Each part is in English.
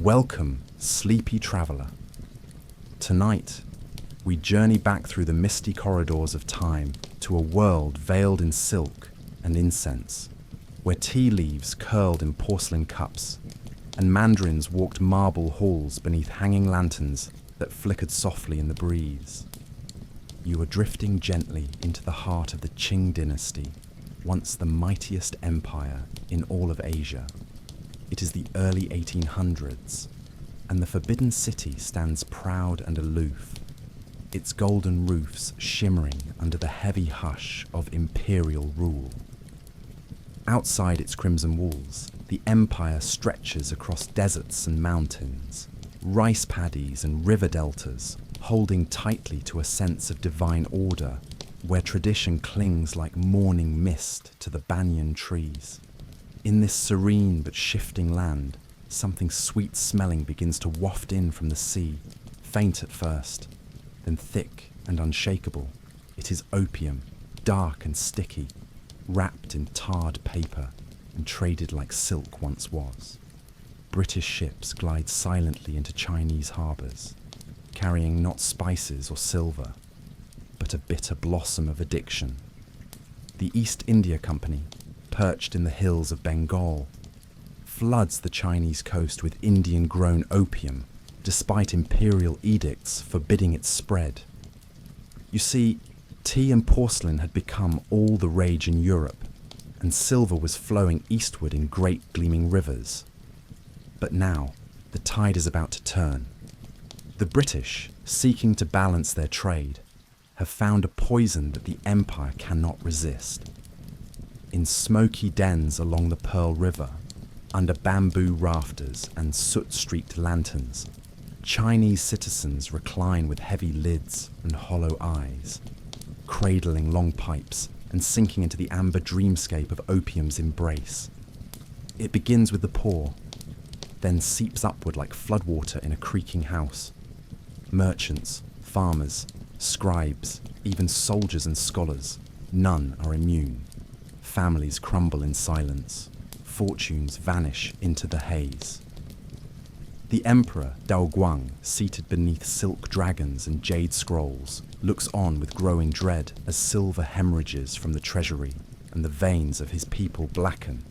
Welcome, sleepy traveller. Tonight, we journey back through the misty corridors of time to a world veiled in silk and incense, where tea leaves curled in porcelain cups, and mandarins walked marble halls beneath hanging lanterns that flickered softly in the breeze. You are drifting gently into the heart of the Qing Dynasty, once the mightiest empire in all of Asia. It is the early 1800s, and the Forbidden City stands proud and aloof, its golden roofs shimmering under the heavy hush of imperial rule. Outside its crimson walls, the empire stretches across deserts and mountains, rice paddies and river deltas, holding tightly to a sense of divine order, where tradition clings like morning mist to the banyan trees. In this serene but shifting land, something sweet-smelling begins to waft in from the sea, faint at first, then thick and unshakable. It is opium, dark and sticky, wrapped in tarred paper and traded like silk once was. British ships glide silently into Chinese harbours, carrying not spices or silver, but a bitter blossom of addiction. The East India Company, perched in the hills of Bengal, floods the Chinese coast with Indian-grown opium, despite imperial edicts forbidding its spread. You see, tea and porcelain had become all the rage in Europe, and silver was flowing eastward in great gleaming rivers. But now, the tide is about to turn. The British, seeking to balance their trade, have found a poison that the empire cannot resist. In smoky dens along the Pearl River, under bamboo rafters and soot-streaked lanterns, Chinese citizens recline with heavy lids and hollow eyes, cradling long pipes and sinking into the amber dreamscape of opium's embrace. It begins with the poor, then seeps upward like floodwater in a creaking house. Merchants, farmers, scribes, even soldiers and scholars, none are immune. Families crumble in silence. Fortunes vanish into the haze. The emperor, Daoguang, seated beneath silk dragons and jade scrolls, looks on with growing dread as silver hemorrhages from the treasury and the veins of his people blacken.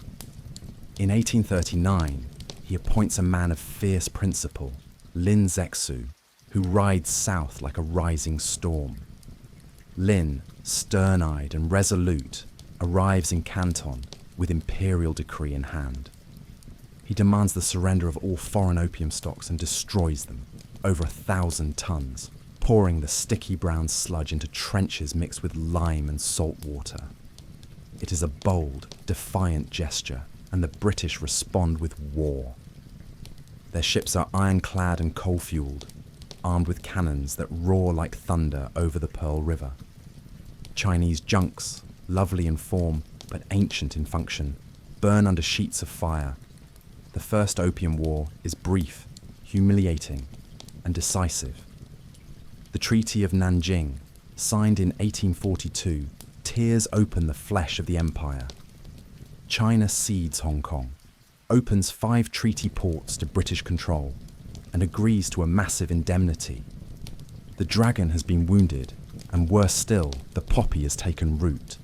In 1839, he appoints a man of fierce principle, Lin Zexu, who rides south like a rising storm. Lin, stern-eyed and resolute, arrives in Canton with imperial decree in hand. He demands the surrender of all foreign opium stocks and destroys them, over 1,000 tons, pouring the sticky brown sludge into trenches mixed with lime and salt water. It is a bold, defiant gesture, and the British respond with war. Their ships are ironclad and coal-fueled, armed with cannons that roar like thunder over the Pearl River. Chinese junks, lovely in form but ancient in function, burn under sheets of fire. The First Opium War is brief, humiliating, and decisive. The Treaty of Nanjing, signed in 1842, tears open the flesh of the empire. China cedes Hong Kong, opens 5 treaty ports to British control, and agrees to a massive indemnity. The dragon has been wounded, and worse still, the poppy has taken root.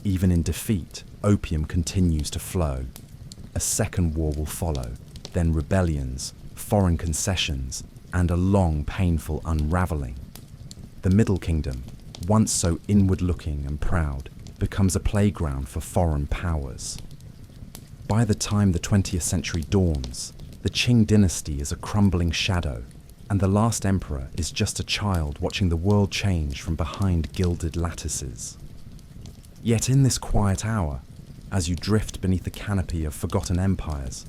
Even in defeat, opium continues to flow. A second war will follow, then rebellions, foreign concessions, and a long, painful unravelling. The Middle Kingdom, once so inward-looking and proud, becomes a playground for foreign powers. By the time the 20th century dawns, the Qing Dynasty is a crumbling shadow, and the last emperor is just a child watching the world change from behind gilded lattices. Yet in this quiet hour, as you drift beneath the canopy of forgotten empires,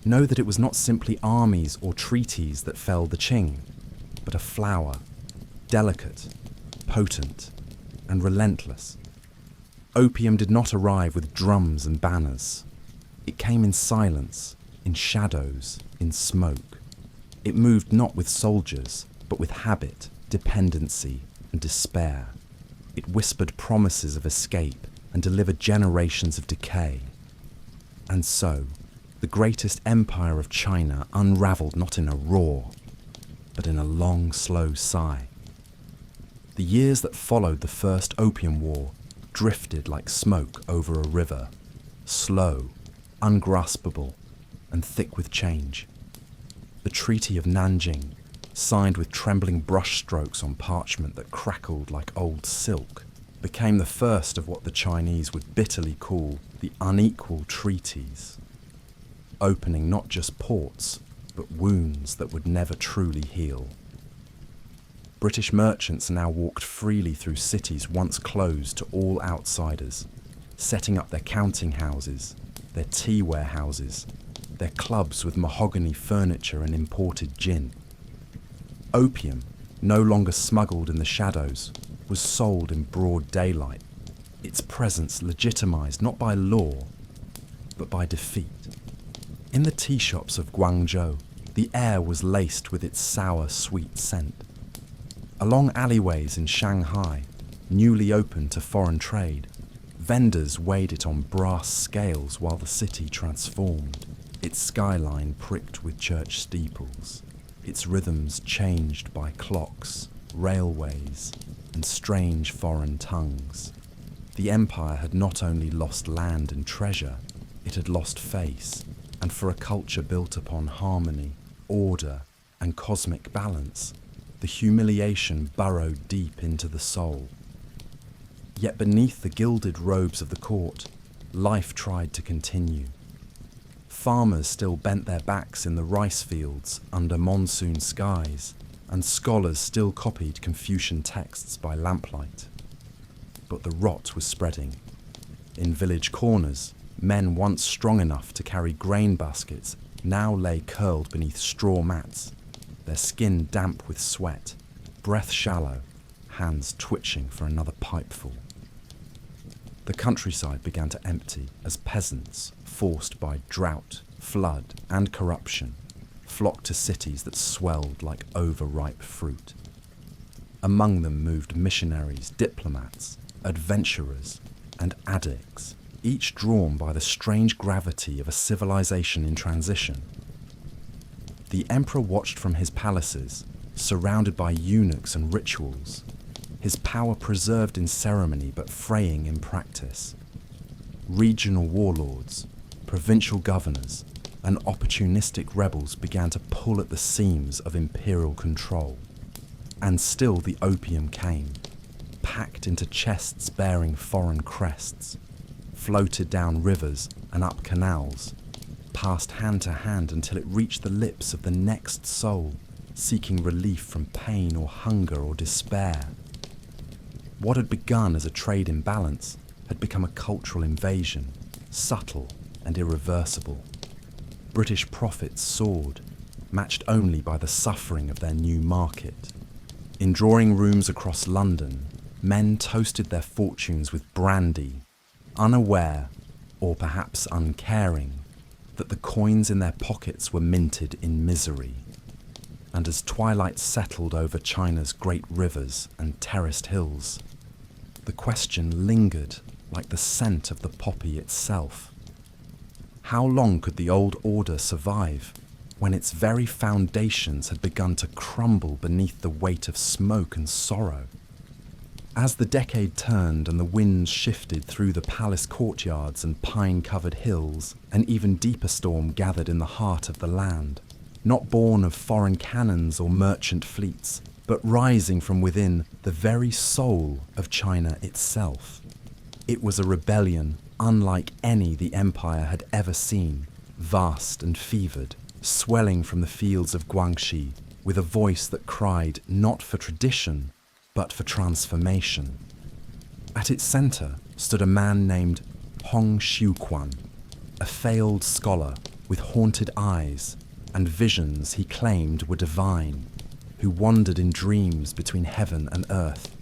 know that it was not simply armies or treaties that felled the Qing, but a flower, delicate, potent, and relentless. Opium did not arrive with drums and banners. It came in silence, in shadows, in smoke. It moved not with soldiers, but with habit, dependency, and despair. It whispered promises of escape and delivered generations of decay. And so, the greatest empire of China unraveled not in a roar, but in a long, slow sigh. The years that followed the First Opium War drifted like smoke over a river, slow, ungraspable, and thick with change. The Treaty of Nanjing, signed with trembling brushstrokes on parchment that crackled like old silk, became the first of what the Chinese would bitterly call the unequal treaties, opening not just ports, but wounds that would never truly heal. British merchants now walked freely through cities once closed to all outsiders, setting up their counting houses, their tea warehouses, their clubs with mahogany furniture and imported gin. Opium, no longer smuggled in the shadows, was sold in broad daylight, its presence legitimised not by law, but by defeat. In the tea shops of Guangzhou, the air was laced with its sour, sweet scent. Along alleyways in Shanghai, newly opened to foreign trade, vendors weighed it on brass scales while the city transformed, its skyline pricked with church steeples, its rhythms changed by clocks, railways, and strange foreign tongues. The empire had not only lost land and treasure, it had lost face, and for a culture built upon harmony, order, and cosmic balance, the humiliation burrowed deep into the soul. Yet beneath the gilded robes of the court, life tried to continue. Farmers still bent their backs in the rice fields under monsoon skies, and scholars still copied Confucian texts by lamplight. But the rot was spreading. In village corners, men once strong enough to carry grain baskets now lay curled beneath straw mats, their skin damp with sweat, breath shallow, hands twitching for another pipeful. The countryside began to empty as peasants, forced by drought, flood, and corruption, flocked to cities that swelled like overripe fruit. Among them moved missionaries, diplomats, adventurers, and addicts, each drawn by the strange gravity of a civilization in transition. The emperor watched from his palaces, surrounded by eunuchs and rituals, his power preserved in ceremony but fraying in practice. Regional warlords, provincial governors, and opportunistic rebels began to pull at the seams of imperial control. And still the opium came, packed into chests bearing foreign crests, floated down rivers and up canals, passed hand to hand until it reached the lips of the next soul, seeking relief from pain or hunger or despair. What had begun as a trade imbalance had become a cultural invasion, subtle and irreversible. British profits soared, matched only by the suffering of their new market. In drawing rooms across London, men toasted their fortunes with brandy, unaware, or perhaps uncaring, that the coins in their pockets were minted in misery. And as twilight settled over China's great rivers and terraced hills, the question lingered like the scent of the poppy itself. How long could the old order survive when its very foundations had begun to crumble beneath the weight of smoke and sorrow? As the decade turned and the winds shifted through the palace courtyards and pine-covered hills, an even deeper storm gathered in the heart of the land, not born of foreign cannons or merchant fleets, but rising from within the very soul of China itself. It was a rebellion unlike any the empire had ever seen, vast and fevered, swelling from the fields of Guangxi, with a voice that cried not for tradition, but for transformation. At its centre stood a man named Hong Xiuquan, a failed scholar with haunted eyes and visions he claimed were divine, who wandered in dreams between heaven and earth,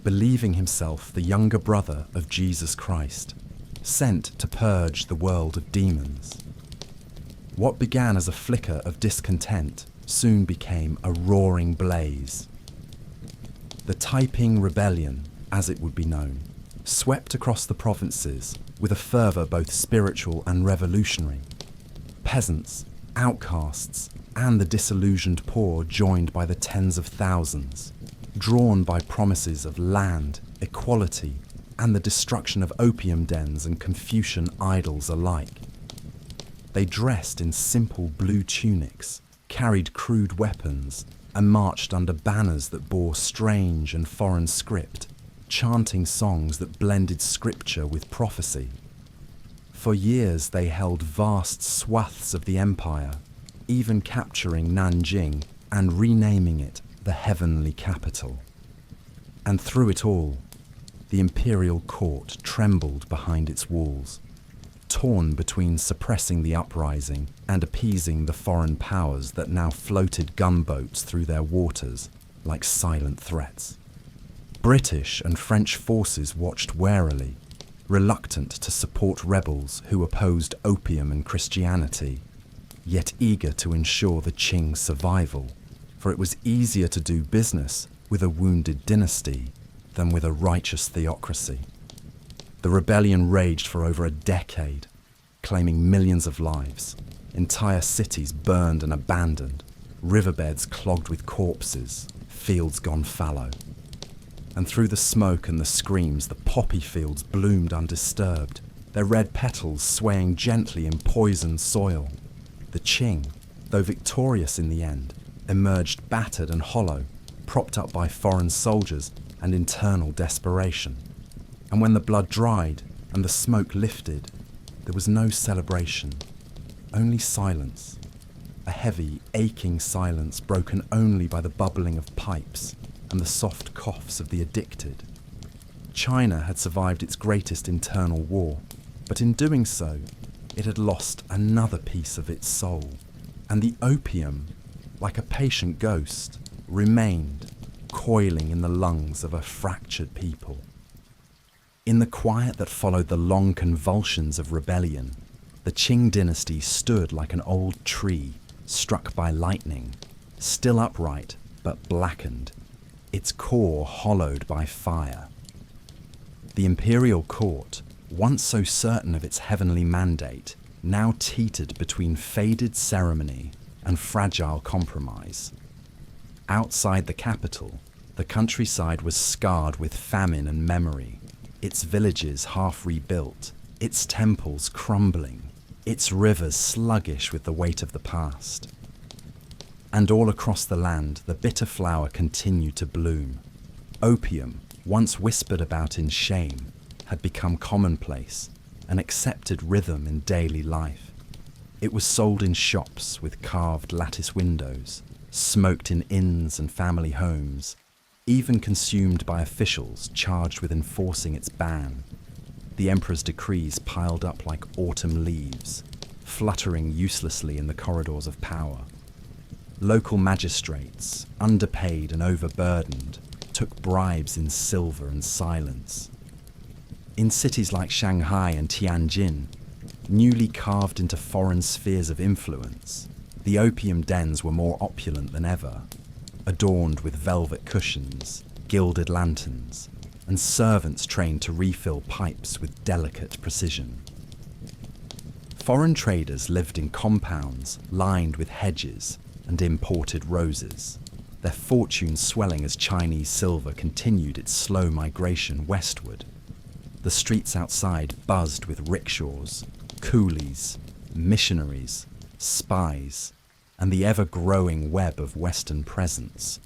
believing himself the younger brother of Jesus Christ, sent to purge the world of demons. What began as a flicker of discontent soon became a roaring blaze. The Taiping Rebellion, as it would be known, swept across the provinces with a fervour both spiritual and revolutionary. Peasants, outcasts, and the disillusioned poor joined by the tens of thousands, drawn by promises of land, equality, and the destruction of opium dens and Confucian idols alike. They dressed in simple blue tunics, carried crude weapons, and marched under banners that bore strange and foreign script, chanting songs that blended scripture with prophecy. For years they held vast swaths of the empire, even capturing Nanjing and renaming it the heavenly capital. And through it all, the imperial court trembled behind its walls, torn between suppressing the uprising and appeasing the foreign powers that now floated gunboats through their waters like silent threats. British and French forces watched warily, reluctant to support rebels who opposed opium and Christianity, yet eager to ensure the Qing survival, for it was easier to do business with a wounded dynasty than with a righteous theocracy. The rebellion raged for over a decade, claiming millions of lives, entire cities burned and abandoned, riverbeds clogged with corpses, fields gone fallow. And through the smoke and the screams, the poppy fields bloomed undisturbed, their red petals swaying gently in poisoned soil. The Qing, though victorious in the end, emerged battered and hollow, propped up by foreign soldiers and internal desperation. And when the blood dried and the smoke lifted, there was no celebration, only silence, a heavy, aching silence broken only by the bubbling of pipes and the soft coughs of the addicted. China had survived its greatest internal war, but in doing so, it had lost another piece of its soul, and the opium, like a patient ghost, remained, coiling in the lungs of a fractured people. In the quiet that followed the long convulsions of rebellion, the Qing Dynasty stood like an old tree struck by lightning, still upright but blackened, its core hollowed by fire. The imperial court, once so certain of its heavenly mandate, now teetered between faded ceremony and fragile compromise. Outside the capital, the countryside was scarred with famine and memory, its villages half rebuilt, its temples crumbling, its rivers sluggish with the weight of the past. And all across the land, the bitter flower continued to bloom. Opium, once whispered about in shame, had become commonplace, an accepted rhythm in daily life. It was sold in shops with carved lattice windows, smoked in inns and family homes, even consumed by officials charged with enforcing its ban. The emperor's decrees piled up like autumn leaves, fluttering uselessly in the corridors of power. Local magistrates, underpaid and overburdened, took bribes in silver and silence. In cities like Shanghai and Tianjin, newly carved into foreign spheres of influence, the opium dens were more opulent than ever, adorned with velvet cushions, gilded lanterns, and servants trained to refill pipes with delicate precision. Foreign traders lived in compounds lined with hedges and imported roses, their fortunes swelling as Chinese silver continued its slow migration westward. The streets outside buzzed with rickshaws, coolies, missionaries, spies, and the ever-growing web of Western presence.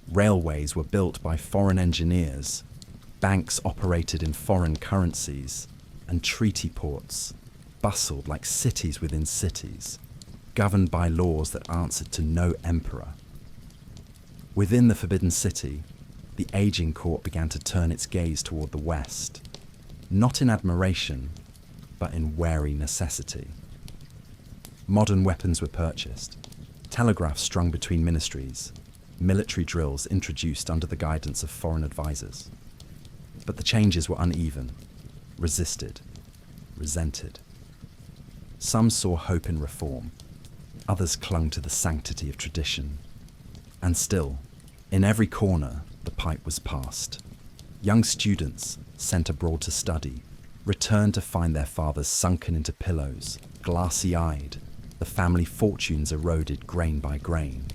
Railways were built by foreign engineers, banks operated in foreign currencies, and treaty ports bustled like cities within cities, governed by laws that answered to no emperor. Within the Forbidden City, the aging court began to turn its gaze toward the west, not in admiration, but in wary necessity. Modern weapons were purchased, telegraphs strung between ministries, military drills introduced under the guidance of foreign advisors. But the changes were uneven, resisted, resented. Some saw hope in reform, others clung to the sanctity of tradition. And still, in every corner, the pipe was passed. Young students, sent abroad to study, returned to find their fathers sunken into pillows, glassy-eyed, the family fortunes eroded grain by grain.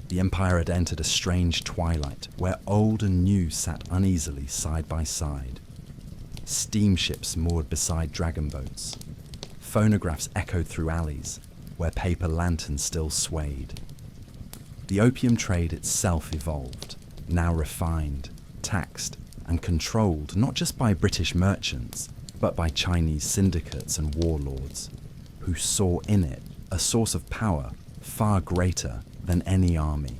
The empire had entered a strange twilight where old and new sat uneasily side by side. Steamships moored beside dragon boats. Phonographs echoed through alleys where paper lanterns still swayed. The opium trade itself evolved, now refined, taxed, and controlled not just by British merchants, but by Chinese syndicates and warlords, who saw in it a source of power far greater than any army.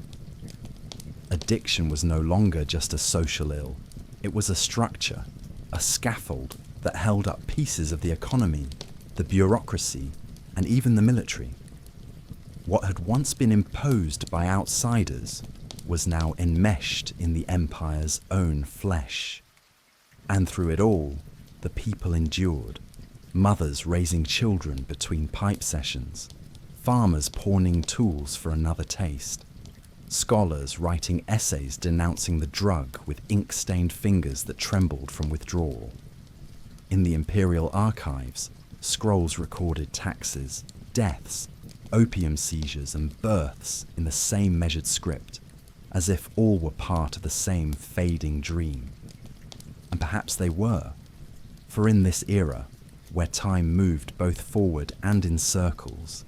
Addiction was no longer just a social ill. It was a structure, a scaffold that held up pieces of the economy, the bureaucracy, and even the military. What had once been imposed by outsiders was now enmeshed in the empire's own flesh. And through it all, the people endured. Mothers raising children between pipe sessions, farmers pawning tools for another taste, scholars writing essays denouncing the drug with ink-stained fingers that trembled from withdrawal. In the imperial archives, scrolls recorded taxes, deaths, opium seizures and births in the same measured script, as if all were part of the same fading dream. And perhaps they were, for in this era, where time moved both forward and in circles,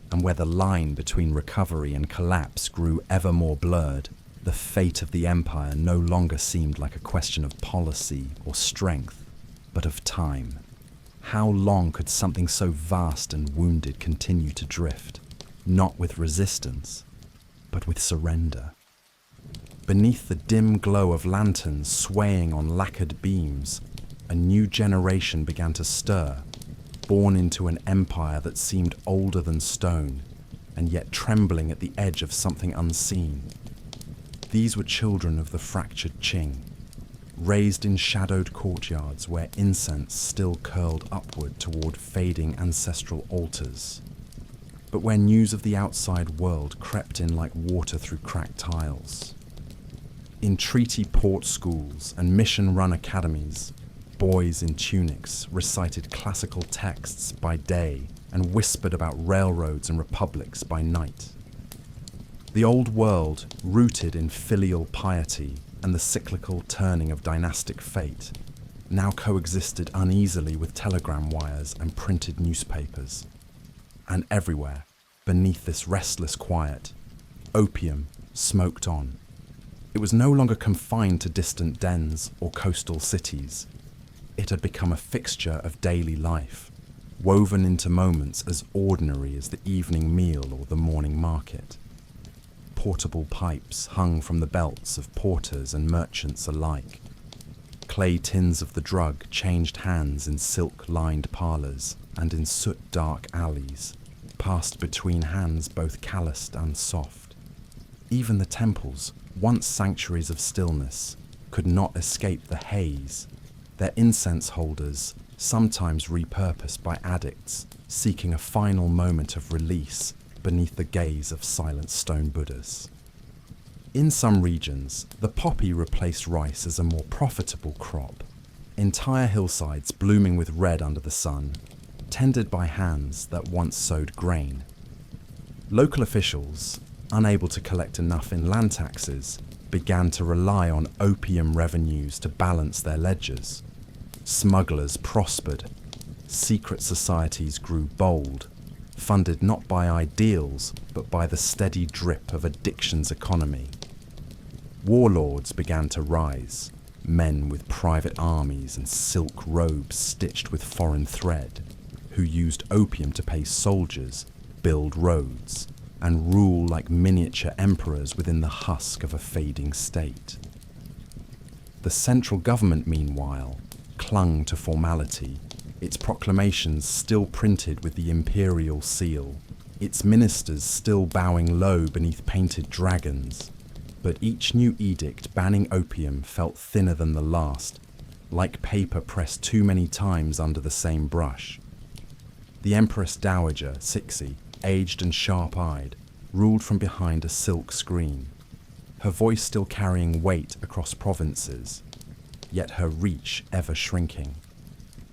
and where the line between recovery and collapse grew ever more blurred, the fate of the empire no longer seemed like a question of policy or strength, but of time. How long could something so vast and wounded continue to drift, not with resistance, but with surrender? Beneath the dim glow of lanterns swaying on lacquered beams, a new generation began to stir, born into an empire that seemed older than stone, and yet trembling at the edge of something unseen. These were children of the fractured Qing, raised in shadowed courtyards where incense still curled upward toward fading ancestral altars, but where news of the outside world crept in like water through cracked tiles. In treaty port schools and mission-run academies, boys in tunics recited classical texts by day and whispered about railroads and republics by night. The old world, rooted in filial piety and the cyclical turning of dynastic fate, now coexisted uneasily with telegram wires and printed newspapers. And everywhere, beneath this restless quiet, opium smoked on. It was no longer confined to distant dens or coastal cities. It had become a fixture of daily life, woven into moments as ordinary as the evening meal or the morning market. Portable pipes hung from the belts of porters and merchants alike. Clay tins of the drug changed hands in silk-lined parlours and in soot-dark alleys, passed between hands both calloused and soft. Even the temples, once sanctuaries of stillness, could not escape the haze, their incense holders sometimes repurposed by addicts seeking a final moment of release beneath the gaze of silent stone Buddhas. In some regions, the poppy replaced rice as a more profitable crop, entire hillsides blooming with red under the sun, tended by hands that once sowed grain. Local officials, unable to collect enough in land taxes, began to rely on opium revenues to balance their ledgers. Smugglers prospered. Secret societies grew bold, funded not by ideals, but by the steady drip of addiction's economy. Warlords began to rise, men with private armies and silk robes stitched with foreign thread, who used opium to pay soldiers, build roads, and rule like miniature emperors within the husk of a fading state. The central government, meanwhile, clung to formality, its proclamations still printed with the imperial seal, its ministers still bowing low beneath painted dragons. But each new edict banning opium felt thinner than the last, like paper pressed too many times under the same brush. The Empress Dowager, Cixi, aged and sharp-eyed, ruled from behind a silk screen, her voice still carrying weight across provinces, yet her reach ever shrinking.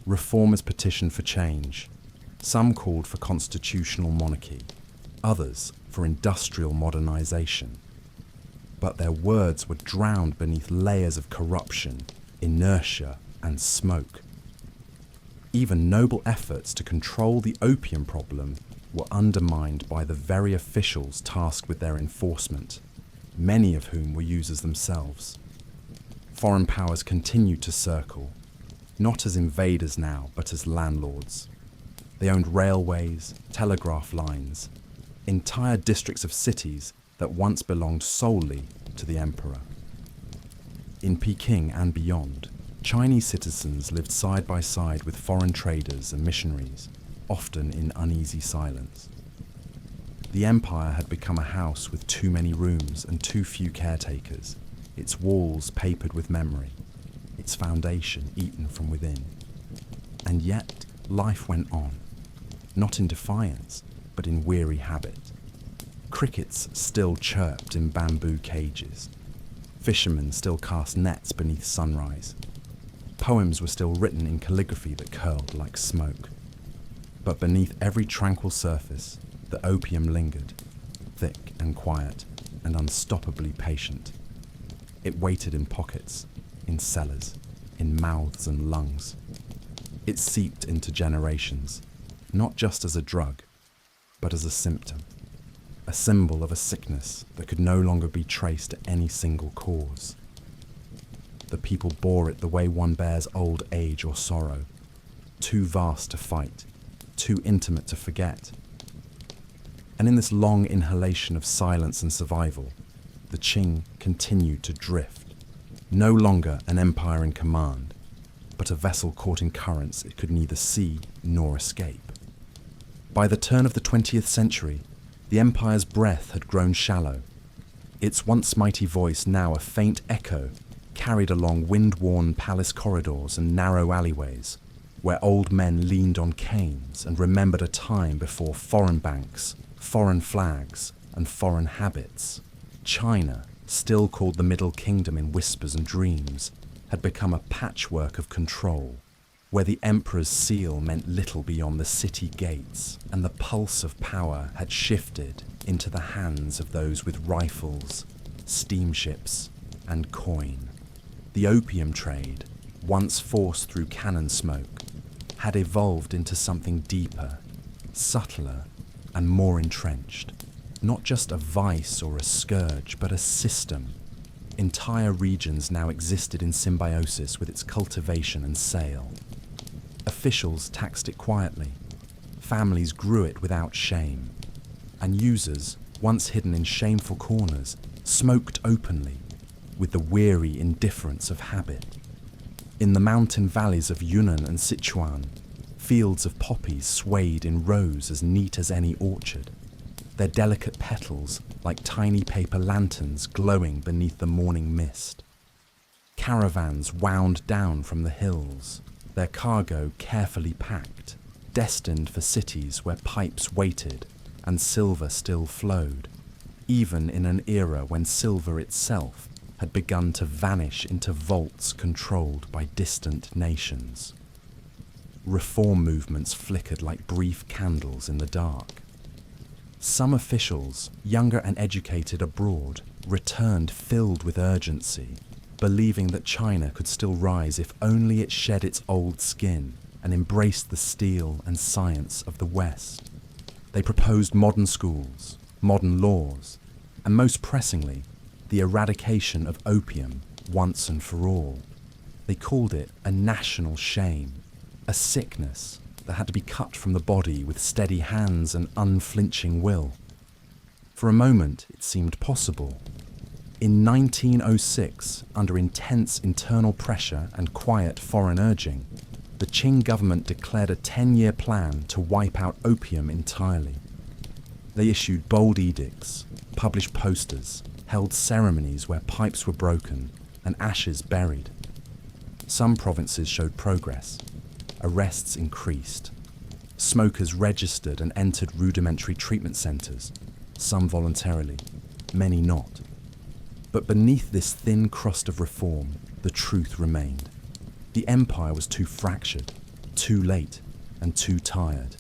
Reformers petitioned for change. Some called for constitutional monarchy, others for industrial modernization. But their words were drowned beneath layers of corruption, inertia, and smoke. Even noble efforts to control the opium problem were undermined by the very officials tasked with their enforcement, many of whom were users themselves. Foreign powers continued to circle, not as invaders now, but as landlords. They owned railways, telegraph lines, entire districts of cities that once belonged solely to the emperor. In Peking and beyond, Chinese citizens lived side by side with foreign traders and missionaries, often in uneasy silence. The empire had become a house with too many rooms and too few caretakers, its walls papered with memory, its foundation eaten from within. And yet, life went on, not in defiance, but in weary habit. Crickets still chirped in bamboo cages. Fishermen still cast nets beneath sunrise. Poems were still written in calligraphy that curled like smoke. But beneath every tranquil surface, the opium lingered, thick and quiet and unstoppably patient. It waited in pockets, in cellars, in mouths and lungs. It seeped into generations, not just as a drug, but as a symptom, a symbol of a sickness that could no longer be traced to any single cause. The people bore it the way one bears old age or sorrow, too vast to fight, too intimate to forget. And in this long inhalation of silence and survival, the Qing continued to drift, no longer an empire in command, but a vessel caught in currents it could neither see nor escape. By the turn of the 20th century, the empire's breath had grown shallow, its once mighty voice now a faint echo carried along wind-worn palace corridors and narrow alleyways, where old men leaned on canes and remembered a time before foreign banks, foreign flags, and foreign habits. China, still called the Middle Kingdom in whispers and dreams, had become a patchwork of control, where the emperor's seal meant little beyond the city gates, and the pulse of power had shifted into the hands of those with rifles, steamships, and coin. The opium trade, once forced through cannon smoke, had evolved into something deeper, subtler, and more entrenched. Not just a vice or a scourge, but a system. Entire regions now existed in symbiosis with its cultivation and sale. Officials taxed it quietly, families grew it without shame, and users, once hidden in shameful corners, smoked openly with the weary indifference of habit. In the mountain valleys of Yunnan and Sichuan, fields of poppies swayed in rows as neat as any orchard, their delicate petals like tiny paper lanterns glowing beneath the morning mist. Caravans wound down from the hills, their cargo carefully packed, destined for cities where pipes waited and silver still flowed, even in an era when silver itself had begun to vanish into vaults controlled by distant nations. Reform movements flickered like brief candles in the dark. Some officials, younger and educated abroad, returned filled with urgency, believing that China could still rise if only it shed its old skin and embraced the steel and science of the West. They proposed modern schools, modern laws, and most pressingly, the eradication of opium once and for all. They called it a national shame, a sickness that had to be cut from the body with steady hands and unflinching will. For a moment, it seemed possible. In 1906, under intense internal pressure and quiet foreign urging, the Qing government declared a 10-year plan to wipe out opium entirely. They issued bold edicts, published posters, held ceremonies where pipes were broken and ashes buried. Some provinces showed progress. Arrests increased. Smokers registered and entered rudimentary treatment centres, some voluntarily, many not. But beneath this thin crust of reform, the truth remained. The empire was too fractured, too late, and too tired.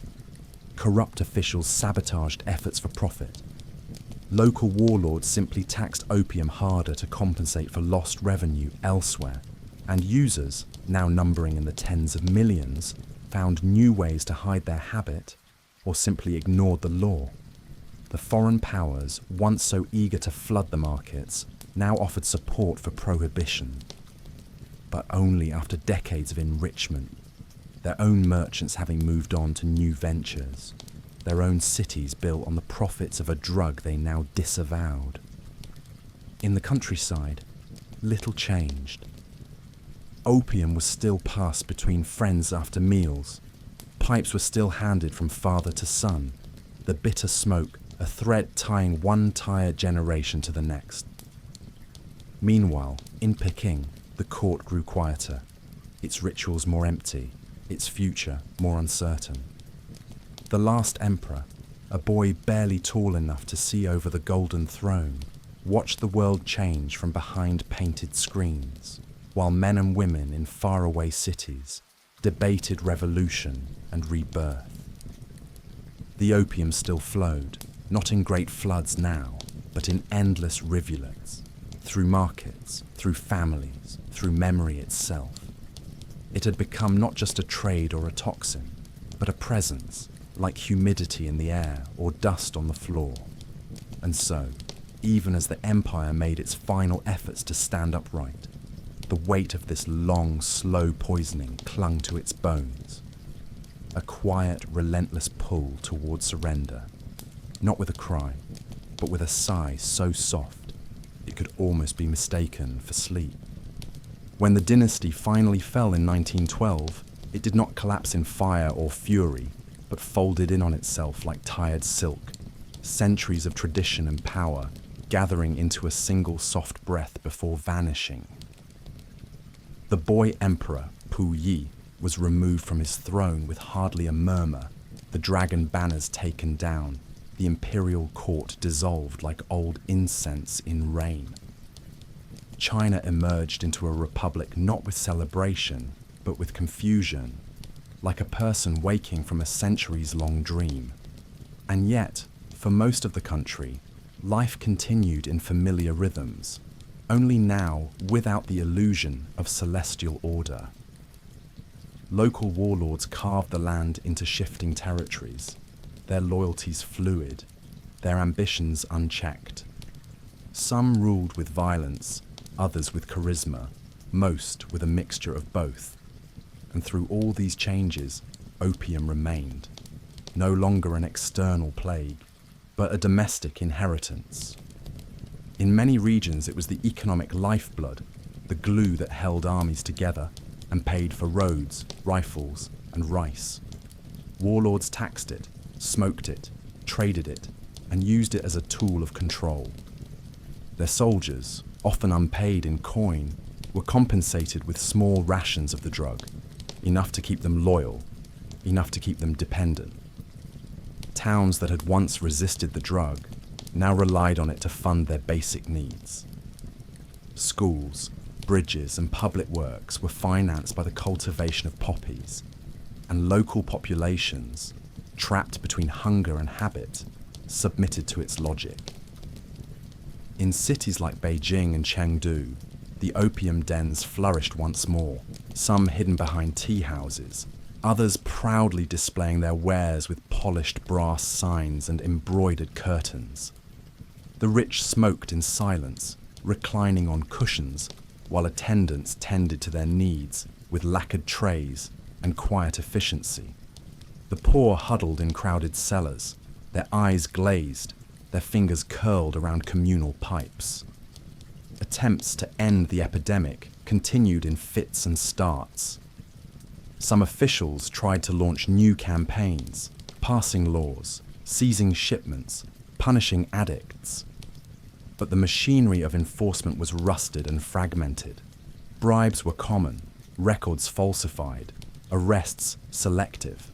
Corrupt officials sabotaged efforts for profit. Local warlords simply taxed opium harder to compensate for lost revenue elsewhere, and users, now numbering in the tens of millions, found new ways to hide their habit or simply ignored the law. The foreign powers, once so eager to flood the markets, now offered support for prohibition, but only after decades of enrichment, their own merchants having moved on to new ventures, their own cities built on the profits of a drug they now disavowed. In the countryside, little changed. Opium was still passed between friends after meals. Pipes were still handed from father to son, the bitter smoke a thread tying one tired generation to the next. Meanwhile, in Peking, the court grew quieter, its rituals more empty, its future more uncertain. The last emperor, a boy barely tall enough to see over the golden throne, watched the world change from behind painted screens, while men and women in faraway cities debated revolution and rebirth. The opium still flowed, not in great floods now, but in endless rivulets, through markets, through families, through memory itself. It had become not just a trade or a toxin, but a presence, like humidity in the air or dust on the floor. And so, even as the empire made its final efforts to stand upright, the weight of this long, slow poisoning clung to its bones. A quiet, relentless pull toward surrender, not with a cry, but with a sigh so soft it could almost be mistaken for sleep. When the dynasty finally fell in 1912, it did not collapse in fire or fury, but folded in on itself like tired silk, centuries of tradition and power gathering into a single soft breath before vanishing. The boy emperor, Pu Yi, was removed from his throne with hardly a murmur, the dragon banners taken down, the imperial court dissolved like old incense in rain. China emerged into a republic not with celebration, but with confusion, like a person waking from a centuries-long dream. And yet, for most of the country, life continued in familiar rhythms, only now without the illusion of celestial order. Local warlords carved the land into shifting territories, their loyalties fluid, their ambitions unchecked. Some ruled with violence, others with charisma, most with a mixture of both. And through all these changes, opium remained, no longer an external plague, but a domestic inheritance. In many regions, it was the economic lifeblood, the glue that held armies together and paid for roads, rifles, and rice. Warlords taxed it, smoked it, traded it, and used it as a tool of control. Their soldiers, often unpaid in coin, were compensated with small rations of the drug, enough to keep them loyal, enough to keep them dependent. Towns that had once resisted the drug now relied on it to fund their basic needs. Schools, bridges, and public works were financed by the cultivation of poppies, and local populations, trapped between hunger and habit, submitted to its logic. In cities like Beijing and Chengdu, the opium dens flourished once more, some hidden behind tea houses, others proudly displaying their wares with polished brass signs and embroidered curtains. The rich smoked in silence, reclining on cushions, while attendants tended to their needs with lacquered trays and quiet efficiency. The poor huddled in crowded cellars, their eyes glazed, their fingers curled around communal pipes. Attempts to end the epidemic continued in fits and starts. Some officials tried to launch new campaigns, passing laws, seizing shipments, punishing addicts. But the machinery of enforcement was rusted and fragmented. Bribes were common, records falsified, arrests selective.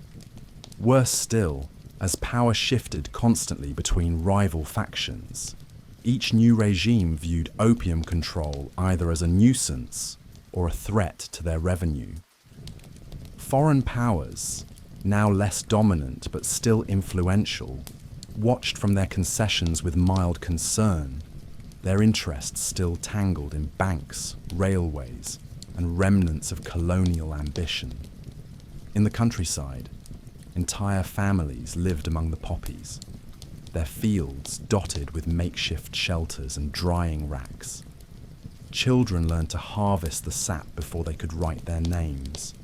Worse still, as power shifted constantly between rival factions, each new regime viewed opium control either as a nuisance or a threat to their revenue. Foreign powers, now less dominant but still influential, watched from their concessions with mild concern, their interests still tangled in banks, railways, and remnants of colonial ambition. In the countryside, entire families lived among the poppies, their fields dotted with makeshift shelters and drying racks. Children learned to harvest the sap before they could write their names.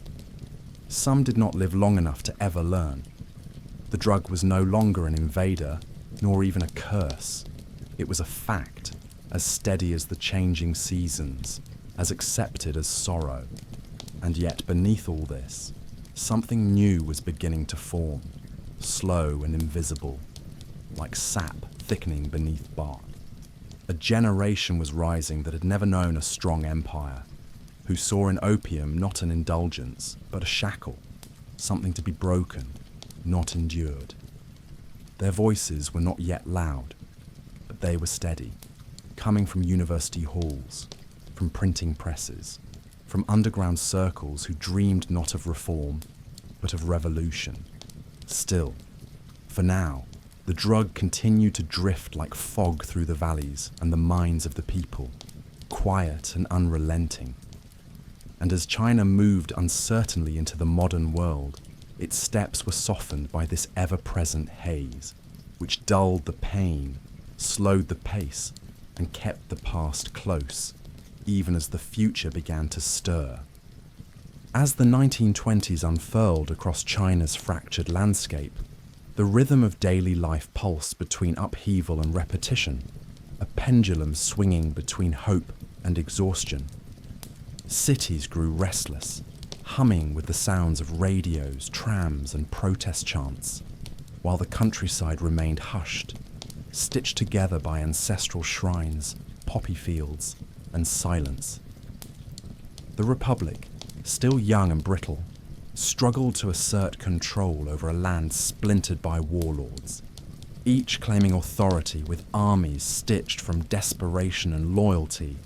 Some did not live long enough to ever learn. The drug was no longer an invader, nor even a curse. It was a fact, as steady as the changing seasons, as accepted as sorrow. And yet beneath all this, something new was beginning to form, slow and invisible, like sap thickening beneath bark. A generation was rising that had never known a strong empire, who saw in opium not an indulgence, but a shackle, something to be broken, not endured. Their voices were not yet loud, but they were steady, coming from university halls, from printing presses, from underground circles who dreamed not of reform, but of revolution. Still, for now, the drug continued to drift like fog through the valleys and the minds of the people, quiet and unrelenting. And as China moved uncertainly into the modern world, its steps were softened by this ever-present haze, which dulled the pain, slowed the pace, and kept the past close, even as the future began to stir. As the 1920s unfurled across China's fractured landscape, the rhythm of daily life pulsed between upheaval and repetition, a pendulum swinging between hope and exhaustion. Cities grew restless, humming with the sounds of radios, trams, and protest chants, while the countryside remained hushed, stitched together by ancestral shrines, poppy fields, and silence. The Republic, still young and brittle, struggled to assert control over a land splintered by warlords, each claiming authority with armies stitched from desperation and loyalty,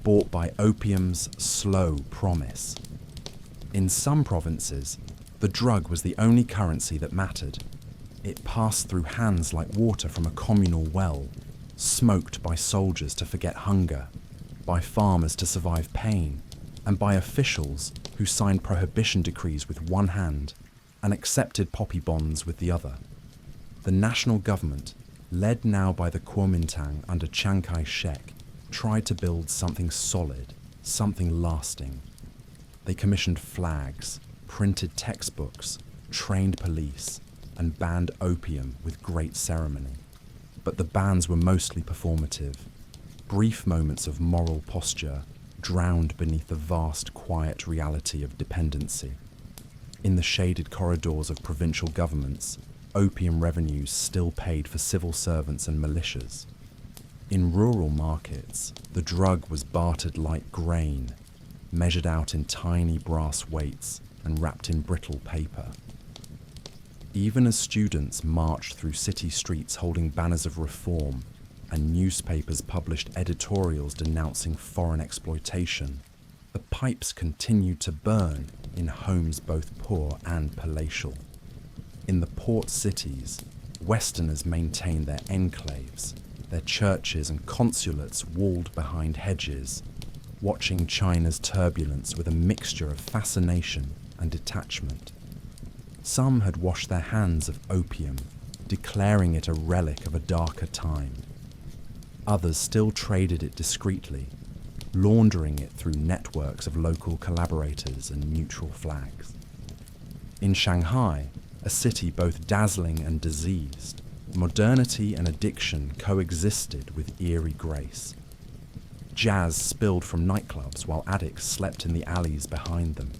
bought by opium's slow promise. In some provinces, the drug was the only currency that mattered. It passed through hands like water from a communal well, smoked by soldiers to forget hunger, by farmers to survive pain, and by officials who signed prohibition decrees with one hand and accepted poppy bonds with the other. The national government, led now by the Kuomintang under Chiang Kai-shek, tried to build something solid, something lasting. They commissioned flags, printed textbooks, trained police, and banned opium with great ceremony. But the bans were mostly performative, brief moments of moral posture drowned beneath the vast, quiet reality of dependency. In the shaded corridors of provincial governments, opium revenues still paid for civil servants and militias. In rural markets, the drug was bartered like grain, measured out in tiny brass weights and wrapped in brittle paper. Even as students marched through city streets holding banners of reform, and newspapers published editorials denouncing foreign exploitation, the pipes continued to burn in homes both poor and palatial. In the port cities, Westerners maintained their enclaves, their churches and consulates walled behind hedges, watching China's turbulence with a mixture of fascination and detachment. Some had washed their hands of opium, declaring it a relic of a darker time. Others still traded it discreetly, laundering it through networks of local collaborators and neutral flags. In Shanghai, a city both dazzling and diseased, modernity and addiction coexisted with eerie grace. Jazz spilled from nightclubs while addicts slept in the alleys behind them.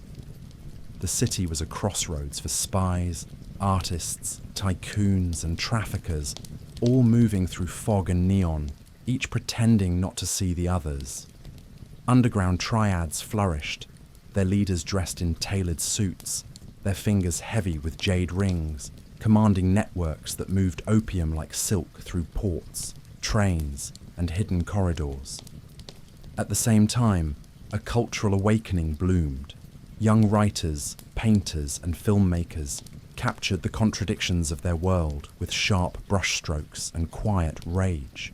The city was a crossroads for spies, artists, tycoons, and traffickers, all moving through fog and neon, each pretending not to see the others. Underground triads flourished, their leaders dressed in tailored suits, their fingers heavy with jade rings, commanding networks that moved opium like silk through ports, trains, and hidden corridors. At the same time, a cultural awakening bloomed. Young writers, painters, and filmmakers, captured the contradictions of their world with sharp brushstrokes and quiet rage.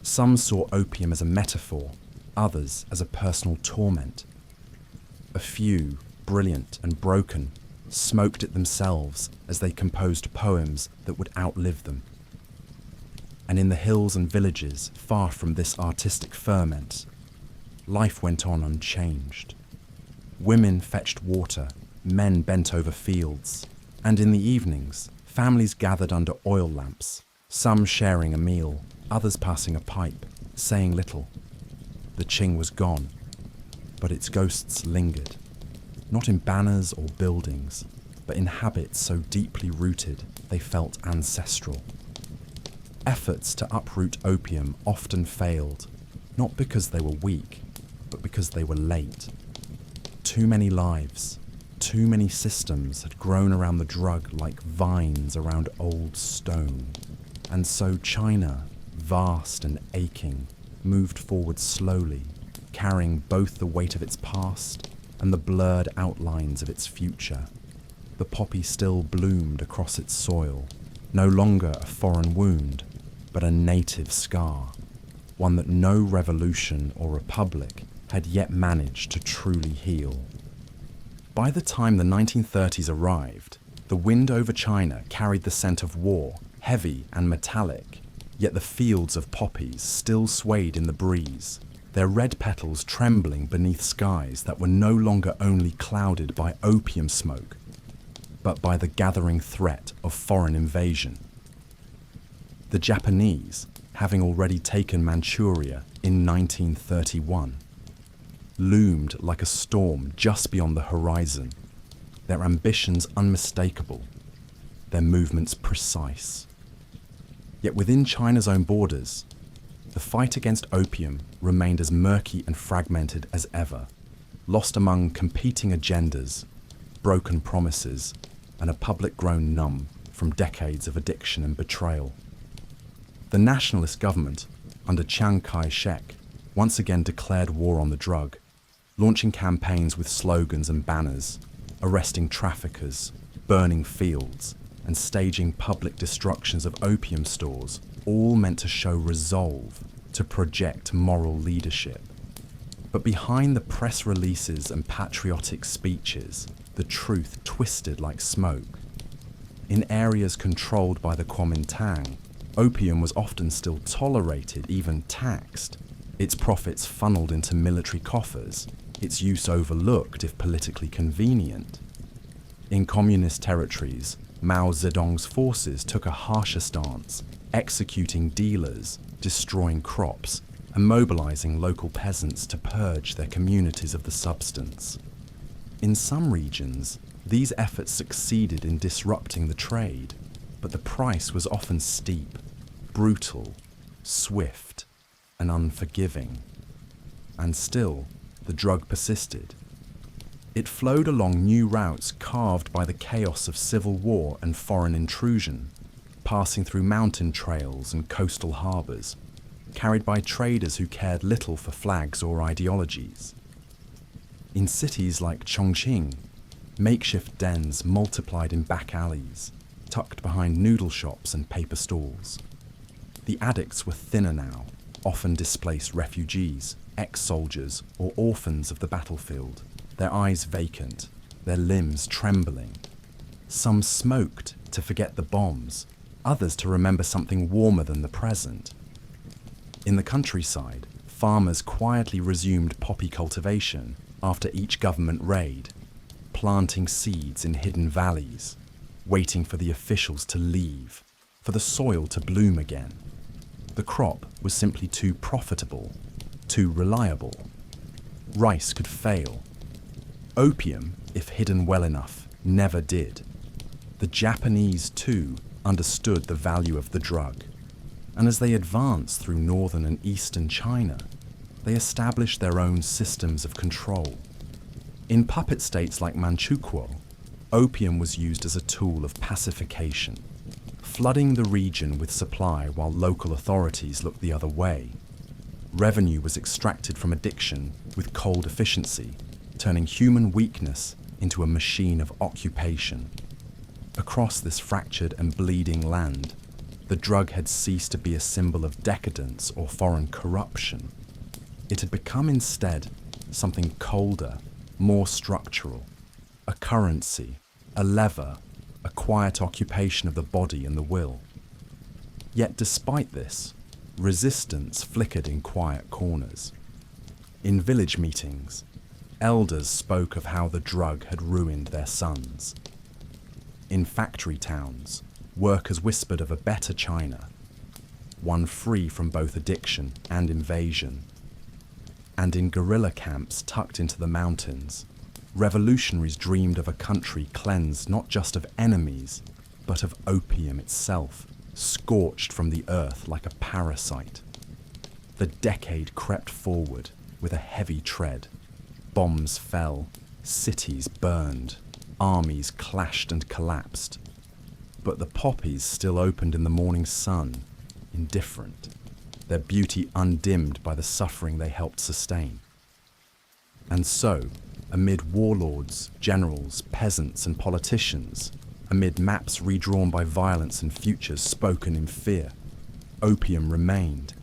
Some saw opium as a metaphor, others as a personal torment. A few, brilliant and broken, smoked it themselves as they composed poems that would outlive them. And in the hills and villages far from this artistic ferment, life went on unchanged. Women fetched water, men bent over fields, and in the evenings, families gathered under oil lamps, some sharing a meal, others passing a pipe, saying little. The Qing was gone, but its ghosts lingered, not in banners or buildings, but in habits so deeply rooted they felt ancestral. Efforts to uproot opium often failed, not because they were weak, but because they were late. Too many lives, too many systems had grown around the drug like vines around old stone. And so China, vast and aching, moved forward slowly, carrying both the weight of its past and the blurred outlines of its future. The poppy still bloomed across its soil, no longer a foreign wound, but a native scar, one that no revolution or republic had yet managed to truly heal. By the time the 1930s arrived, the wind over China carried the scent of war, heavy and metallic, yet the fields of poppies still swayed in the breeze, their red petals trembling beneath skies that were no longer only clouded by opium smoke, but by the gathering threat of foreign invasion. The Japanese, having already taken Manchuria in 1931, loomed like a storm just beyond the horizon, their ambitions unmistakable, their movements precise. Yet within China's own borders, the fight against opium remained as murky and fragmented as ever, lost among competing agendas, broken promises, and a public grown numb from decades of addiction and betrayal. The nationalist government, under Chiang Kai-shek, once again declared war on the drug, launching campaigns with slogans and banners, arresting traffickers, burning fields, and staging public destructions of opium stores, all meant to show resolve, to project moral leadership. But behind the press releases and patriotic speeches, the truth twisted like smoke. In areas controlled by the Kuomintang, opium was often still tolerated, even taxed, its profits funneled into military coffers, its use overlooked if politically convenient. In communist territories, Mao Zedong's forces took a harsher stance, executing dealers, destroying crops, and mobilizing local peasants to purge their communities of the substance. In some regions, these efforts succeeded in disrupting the trade, but the price was often steep, brutal, swift, and unforgiving. And still, the drug persisted. It flowed along new routes carved by the chaos of civil war and foreign intrusion, passing through mountain trails and coastal harbors, carried by traders who cared little for flags or ideologies. In cities like Chongqing, makeshift dens multiplied in back alleys, tucked behind noodle shops and paper stalls. The addicts were thinner now, often displaced refugees, ex-soldiers, or orphans of the battlefield, their eyes vacant, their limbs trembling. Some smoked to forget the bombs, others to remember something warmer than the present. In the countryside, farmers quietly resumed poppy cultivation after each government raid, planting seeds in hidden valleys, waiting for the officials to leave, for the soil to bloom again. The crop was simply too profitable, too reliable. Rice could fail. Opium, if hidden well enough, never did. The Japanese, too, understood the value of the drug, and as they advanced through northern and eastern China, they established their own systems of control. In puppet states like Manchukuo, opium was used as a tool of pacification, flooding the region with supply while local authorities looked the other way. Revenue was extracted from addiction with cold efficiency, turning human weakness into a machine of occupation. Across this fractured and bleeding land, the drug had ceased to be a symbol of decadence or foreign corruption. It had become instead something colder, more structural, a currency, a lever, a quiet occupation of the body and the will. Yet despite this, resistance flickered in quiet corners. In village meetings, elders spoke of how the drug had ruined their sons. In factory towns, workers whispered of a better China, one free from both addiction and invasion. And in guerrilla camps tucked into the mountains, revolutionaries dreamed of a country cleansed not just of enemies, but of opium itself, scorched from the earth like a parasite. The decade crept forward with a heavy tread. Bombs fell, cities burned, armies clashed and collapsed. But the poppies still opened in the morning sun, indifferent, their beauty undimmed by the suffering they helped sustain. And so, amid warlords, generals, peasants and politicians, amid maps redrawn by violence and futures spoken in fear, opium remained,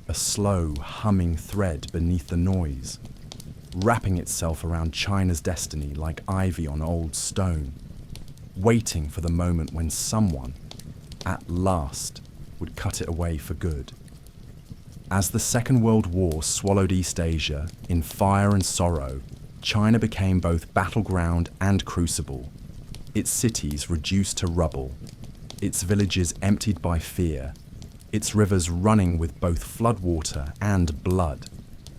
a slow, humming thread beneath the noise, wrapping itself around China's destiny like ivy on old stone, waiting for the moment when someone, at last, would cut it away for good. As the Second World War swallowed East Asia in fire and sorrow, China became both battleground and crucible, its cities reduced to rubble, its villages emptied by fear, its rivers running with both floodwater and blood.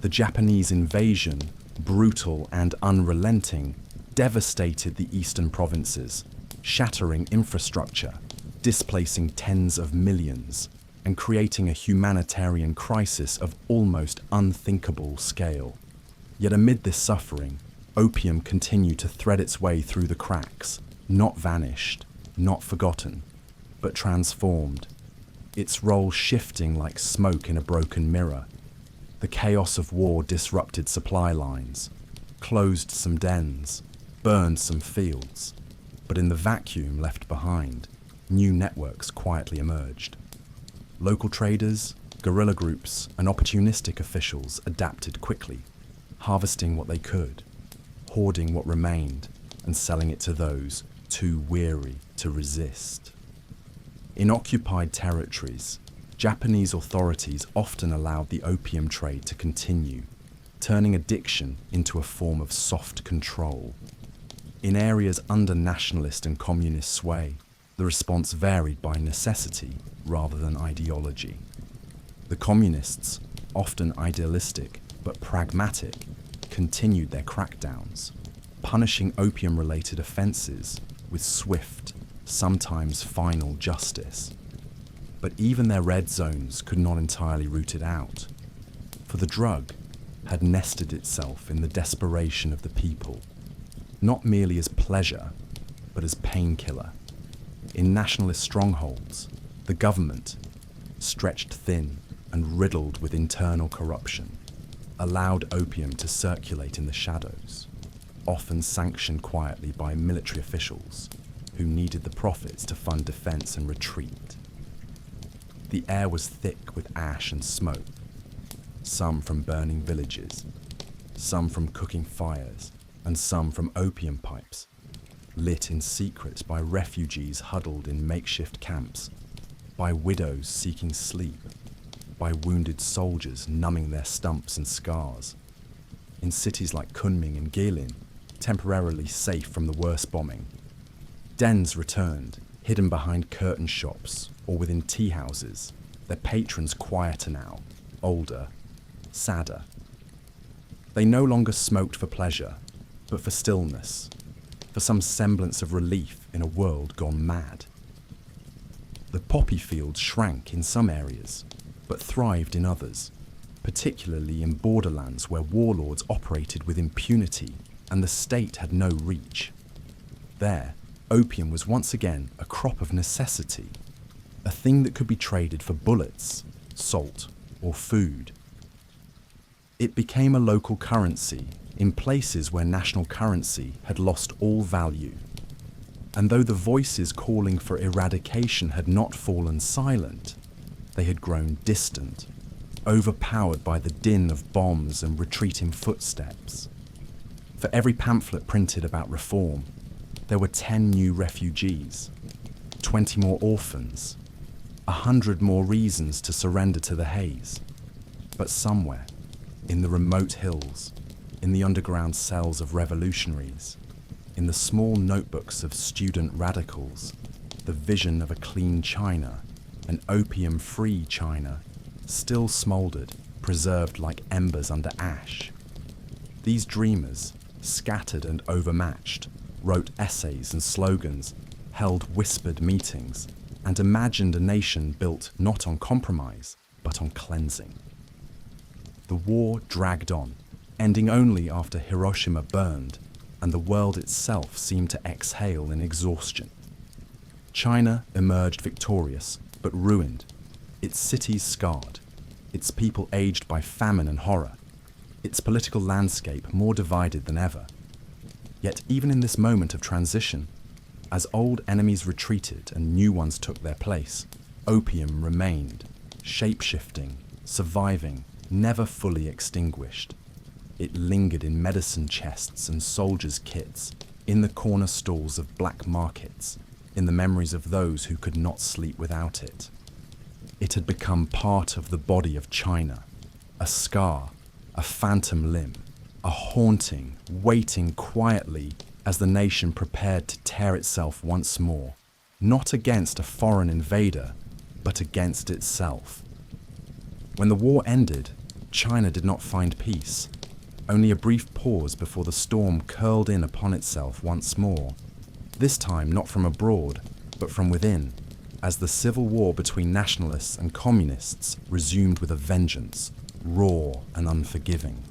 The Japanese invasion, brutal and unrelenting, devastated the eastern provinces, shattering infrastructure, displacing tens of millions, and creating a humanitarian crisis of almost unthinkable scale. Yet amid this suffering, opium continued to thread its way through the cracks, not vanished, not forgotten, but transformed, its role shifting like smoke in a broken mirror. The chaos of war disrupted supply lines, closed some dens, burned some fields, but in the vacuum left behind, new networks quietly emerged. Local traders, guerrilla groups, and opportunistic officials adapted quickly, harvesting what they could, hoarding what remained, and selling it to those too weary to resist. In occupied territories, Japanese authorities often allowed the opium trade to continue, turning addiction into a form of soft control. In areas under nationalist and communist sway, the response varied by necessity rather than ideology. The communists, often idealistic but pragmatic, continued their crackdowns, punishing opium-related offences with swift, sometimes final justice. But even their red zones could not entirely root it out, for the drug had nested itself in the desperation of the people, not merely as pleasure, but as painkiller. In nationalist strongholds, the government, stretched thin and riddled with internal corruption, allowed opium to circulate in the shadows, often sanctioned quietly by military officials who needed the profits to fund defense and retreat. The air was thick with ash and smoke, some from burning villages, some from cooking fires, and some from opium pipes, lit in secret by refugees huddled in makeshift camps, by widows seeking sleep, by wounded soldiers numbing their stumps and scars. In cities like Kunming and Guilin, temporarily safe from the worst bombing, dens returned, hidden behind curtain shops or within tea houses, their patrons quieter now, older, sadder. They no longer smoked for pleasure, but for stillness, for some semblance of relief in a world gone mad. The poppy fields shrank in some areas, but thrived in others, particularly in borderlands where warlords operated with impunity and the state had no reach. There, opium was once again a crop of necessity, a thing that could be traded for bullets, salt, or food. It became a local currency in places where national currency had lost all value. And though the voices calling for eradication had not fallen silent, they had grown distant, overpowered by the din of bombs and retreating footsteps. For every pamphlet printed about reform, there were 10 new refugees, 20 more orphans, 100 more reasons to surrender to the haze. But somewhere, in the remote hills, in the underground cells of revolutionaries, in the small notebooks of student radicals, the vision of a clean China, an opium-free China, still smouldered, preserved like embers under ash. These dreamers, scattered and overmatched, wrote essays and slogans, held whispered meetings, and imagined a nation built not on compromise, but on cleansing. The war dragged on, ending only after Hiroshima burned, and the world itself seemed to exhale in exhaustion. China emerged victorious, but ruined, its cities scarred, its people aged by famine and horror, its political landscape more divided than ever. Yet even in this moment of transition, as old enemies retreated and new ones took their place, opium remained, shape-shifting, surviving, never fully extinguished. It lingered in medicine chests and soldiers' kits, in the corner stalls of black markets, in the memories of those who could not sleep without it. It had become part of the body of China, a scar, a phantom limb, a haunting, waiting quietly as the nation prepared to tear itself once more, not against a foreign invader, but against itself. When the war ended, China did not find peace, only a brief pause before the storm curled in upon itself once more, this time not from abroad, but from within, as the civil war between nationalists and communists resumed with a vengeance, raw and unforgiving.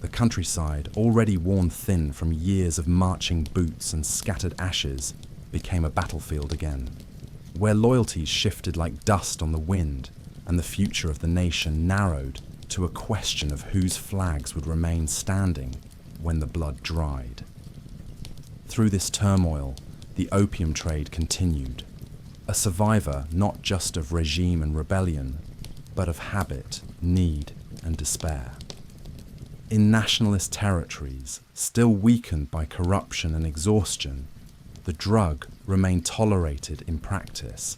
The countryside, already worn thin from years of marching boots and scattered ashes, became a battlefield again, where loyalties shifted like dust on the wind, and the future of the nation narrowed to a question of whose flags would remain standing when the blood dried. Through this turmoil, the opium trade continued, a survivor not just of regime and rebellion, but of habit, need, and despair. In nationalist territories, still weakened by corruption and exhaustion, the drug remained tolerated in practice,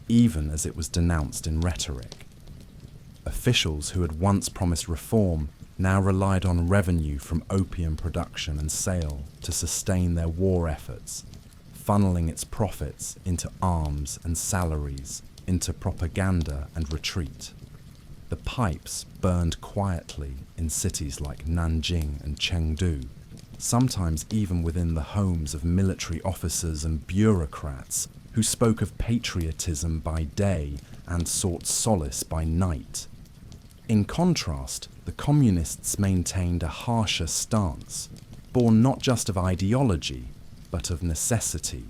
even as it was denounced in rhetoric. Officials who had once promised reform now relied on revenue from opium production and sale to sustain their war efforts, funneling its profits into arms and salaries, into propaganda and retreat. The pipes burned quietly in cities like Nanjing and Chengdu, sometimes even within the homes of military officers and bureaucrats who spoke of patriotism by day and sought solace by night. In contrast, the communists maintained a harsher stance, born not just of ideology, but of necessity.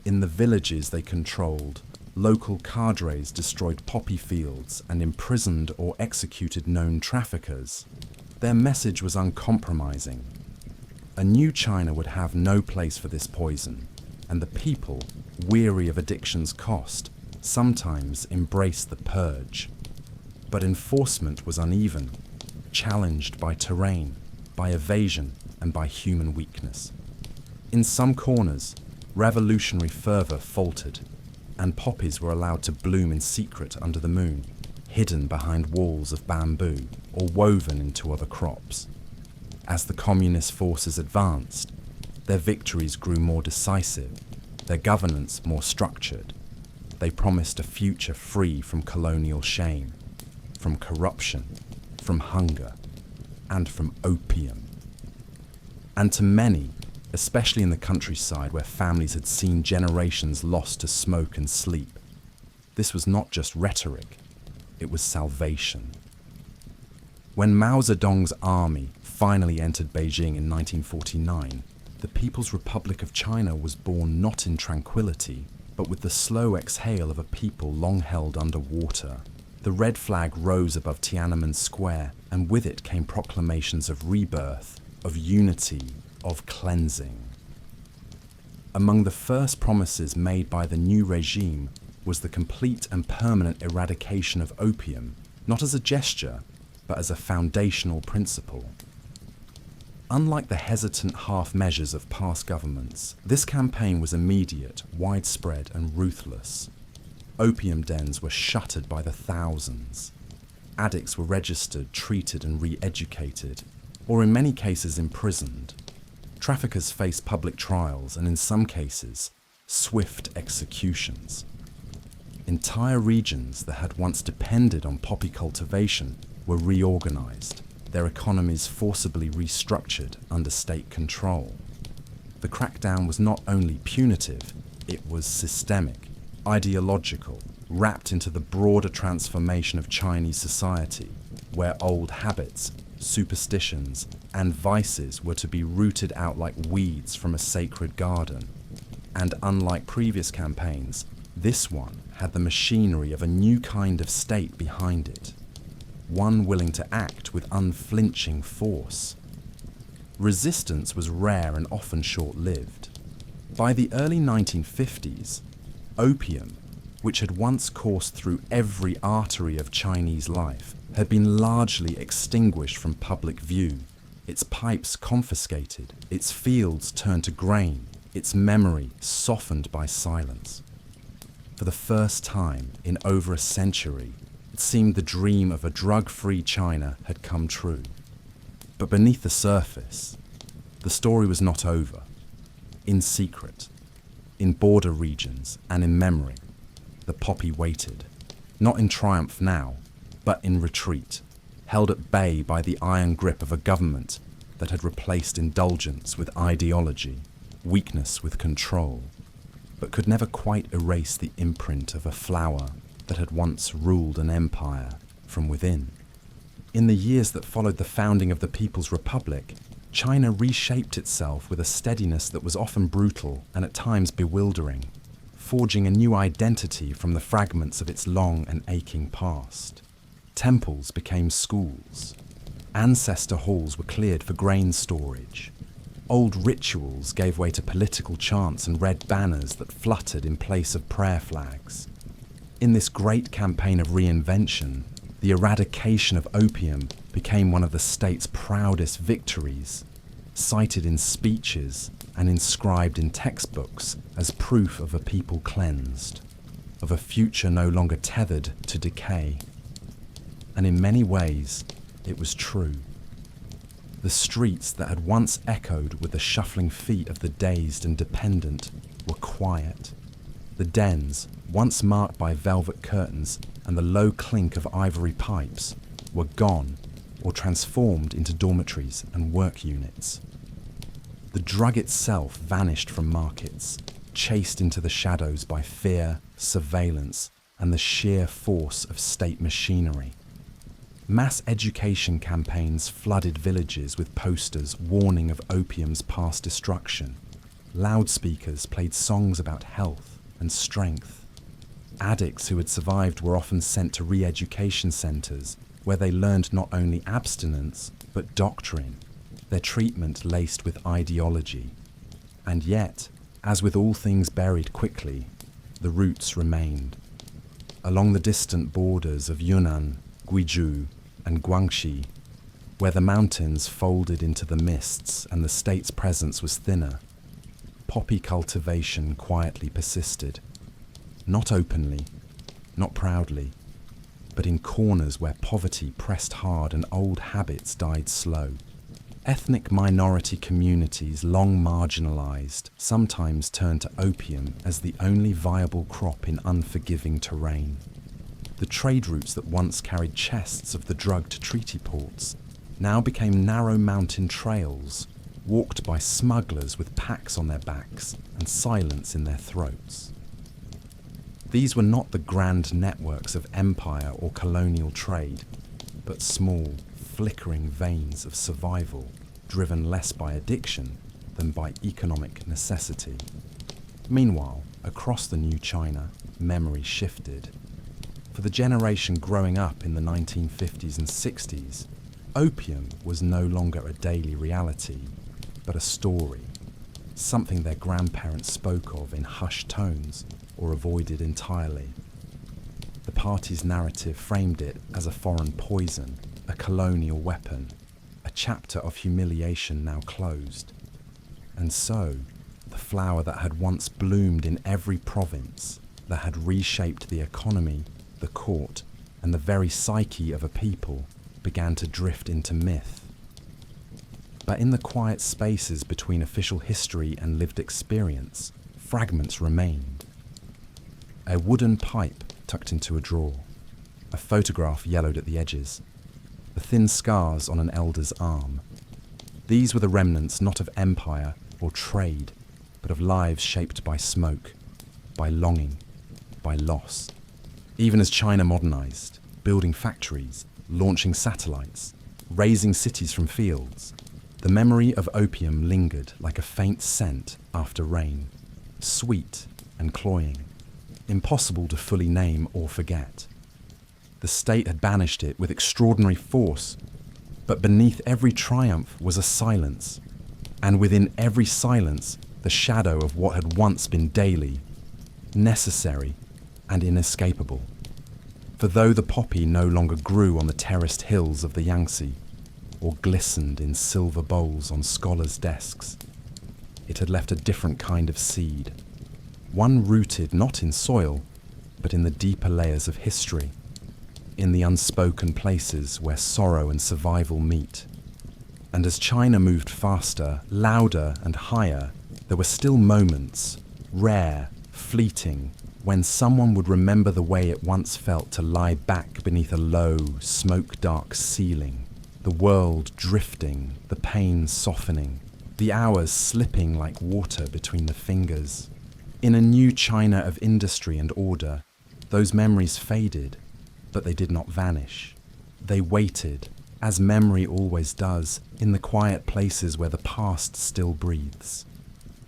In the villages they controlled, local cadres destroyed poppy fields and imprisoned or executed known traffickers. Their message was uncompromising. A new China would have no place for this poison, and the people, weary of addiction's cost, sometimes embraced the purge. But enforcement was uneven, challenged by terrain, by evasion, and by human weakness. In some corners, revolutionary fervour faltered, and poppies were allowed to bloom in secret under the moon, hidden behind walls of bamboo or woven into other crops. As the communist forces advanced, their victories grew more decisive, their governance more structured. They promised a future free from colonial shame, from corruption, from hunger, and from opium. And to many, especially in the countryside where families had seen generations lost to smoke and sleep, this was not just rhetoric, it was salvation. When Mao Zedong's army finally entered Beijing in 1949, the People's Republic of China was born not in tranquility, but with the slow exhale of a people long held under water. The red flag rose above Tiananmen Square, and with it came proclamations of rebirth, of unity, of cleansing. Among the first promises made by the new regime was the complete and permanent eradication of opium, not as a gesture, but as a foundational principle. Unlike the hesitant half measures of past governments, this campaign was immediate, widespread, and ruthless. Opium dens were shuttered by the thousands. Addicts were registered, treated, and re-educated, or in many cases imprisoned. Traffickers faced public trials and, in some cases, swift executions. Entire regions that had once depended on poppy cultivation were reorganized, their economies forcibly restructured under state control. The crackdown was not only punitive, it was systemic, ideological, wrapped into the broader transformation of Chinese society, where old habits, superstitions, and vices were to be rooted out like weeds from a sacred garden. And unlike previous campaigns, this one had the machinery of a new kind of state behind it, one willing to act with unflinching force. Resistance was rare and often short-lived. By the early 1950s, opium, which had once coursed through every artery of Chinese life, had been largely extinguished from public view, its pipes confiscated, its fields turned to grain, its memory softened by silence. For the first time in over a century, it seemed the dream of a drug-free China had come true. But beneath the surface, the story was not over. In secret, in border regions and in memory, the poppy waited, not in triumph now, but in retreat, held at bay by the iron grip of a government that had replaced indulgence with ideology, weakness with control, but could never quite erase the imprint of a flower that had once ruled an empire from within. In the years that followed the founding of the People's Republic, China reshaped itself with a steadiness that was often brutal and at times bewildering, forging a new identity from the fragments of its long and aching past. Temples became schools. Ancestor halls were cleared for grain storage. Old rituals gave way to political chants and red banners that fluttered in place of prayer flags. In this great campaign of reinvention, the eradication of opium became one of the state's proudest victories, cited in speeches and inscribed in textbooks as proof of a people cleansed, of a future no longer tethered to decay. And in many ways, it was true. The streets that had once echoed with the shuffling feet of the dazed and dependent were quiet. The dens, once marked by velvet curtains and the low clink of ivory pipes, were gone or transformed into dormitories and work units. The drug itself vanished from markets, chased into the shadows by fear, surveillance, and the sheer force of state machinery. Mass education campaigns flooded villages with posters warning of opium's past destruction. Loudspeakers played songs about health and strength. Addicts who had survived were often sent to re-education centres where they learned not only abstinence but doctrine, their treatment laced with ideology. And yet, as with all things buried quickly, the roots remained. Along the distant borders of Yunnan, Guizhou, and Guangxi, where the mountains folded into the mists and the state's presence was thinner, poppy cultivation quietly persisted. Not openly, not proudly, but in corners where poverty pressed hard and old habits died slow. Ethnic minority communities, long marginalized, sometimes turned to opium as the only viable crop in unforgiving terrain. The trade routes that once carried chests of the drug to treaty ports now became narrow mountain trails, walked by smugglers with packs on their backs and silence in their throats. These were not the grand networks of empire or colonial trade, but small, flickering veins of survival, driven less by addiction than by economic necessity. Meanwhile, across the new China, memory shifted. For the generation growing up in the 1950s and 60s, opium was no longer a daily reality, but a story. something their grandparents spoke of in hushed tones or avoided entirely. The party's narrative framed it as a foreign poison, a colonial weapon, a chapter of humiliation now closed. And so, the flower that had once bloomed in every province, that had reshaped the economy, the court, and the very psyche of a people, began to drift into myth. But in the quiet spaces between official history and lived experience, fragments remained. A wooden pipe tucked into a drawer, a photograph yellowed at the edges, the thin scars on an elder's arm. These were the remnants not of empire or trade, but of lives shaped by smoke, by longing, by loss. Even as China modernized, building factories, launching satellites, raising cities from fields, the memory of opium lingered like a faint scent after rain, sweet and cloying, impossible to fully name or forget. The state had banished it with extraordinary force, but beneath every triumph was a silence, and within every silence the shadow of what had once been daily, necessary and inescapable. For though the poppy no longer grew on the terraced hills of the Yangtze, or glistened in silver bowls on scholars' desks, it had left a different kind of seed, one rooted not in soil, but in the deeper layers of history, in the unspoken places where sorrow and survival meet. And as China moved faster, louder and higher, there were still moments, rare, fleeting, when someone would remember the way it once felt to lie back beneath a low, smoke-dark ceiling, the world drifting, the pain softening, the hours slipping like water between the fingers. In a new China of industry and order, those memories faded, but they did not vanish. They waited, as memory always does, in the quiet places where the past still breathes.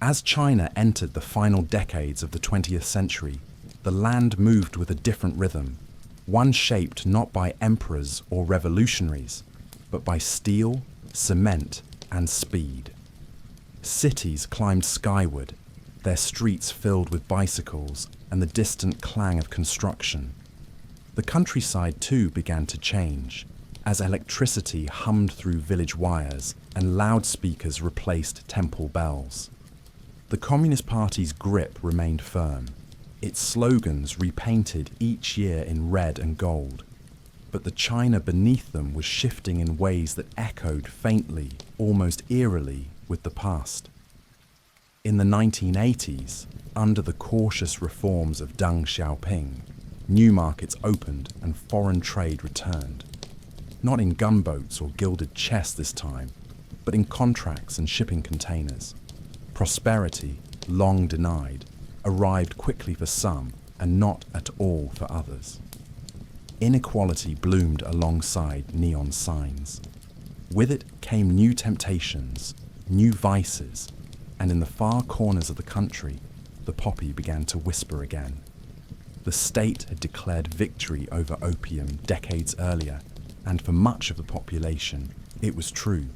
As China entered the final decades of the 20th century, the land moved with a different rhythm, one shaped not by emperors or revolutionaries, but by steel, cement, and speed. Cities climbed skyward, their streets filled with bicycles and the distant clang of construction. The countryside too began to change, as electricity hummed through village wires and loudspeakers replaced temple bells. The Communist Party's grip remained firm, its slogans repainted each year in red and gold, but the China beneath them was shifting in ways that echoed faintly, almost eerily, with the past. In the 1980s, under the cautious reforms of Deng Xiaoping, new markets opened and foreign trade returned. Not in gunboats or gilded chests this time, but in contracts and shipping containers. Prosperity, long denied, arrived quickly for some and not at all for others. Inequality bloomed alongside neon signs. With it came new temptations, new vices, and in the far corners of the country, the poppy began to whisper again. The state had declared victory over opium decades earlier, and for much of the population, it was true.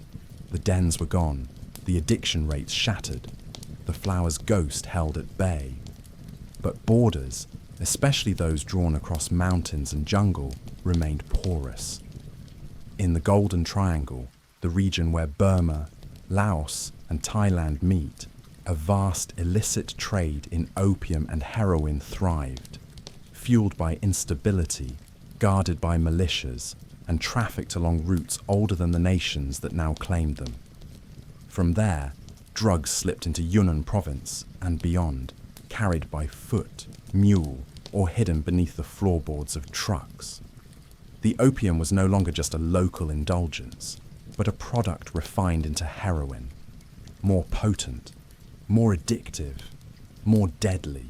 The dens were gone, the addiction rates shattered, the flower's ghost held at bay. But borders, especially those drawn across mountains and jungle, remained porous. In the Golden Triangle, the region where Burma, Laos, and Thailand meet, a vast illicit trade in opium and heroin thrived, fueled by instability, guarded by militias, and trafficked along routes older than the nations that now claimed them. From there, drugs slipped into Yunnan province and beyond, carried by foot, mule, or hidden beneath the floorboards of trucks. The opium was no longer just a local indulgence, but a product refined into heroin, more potent, more addictive, more deadly.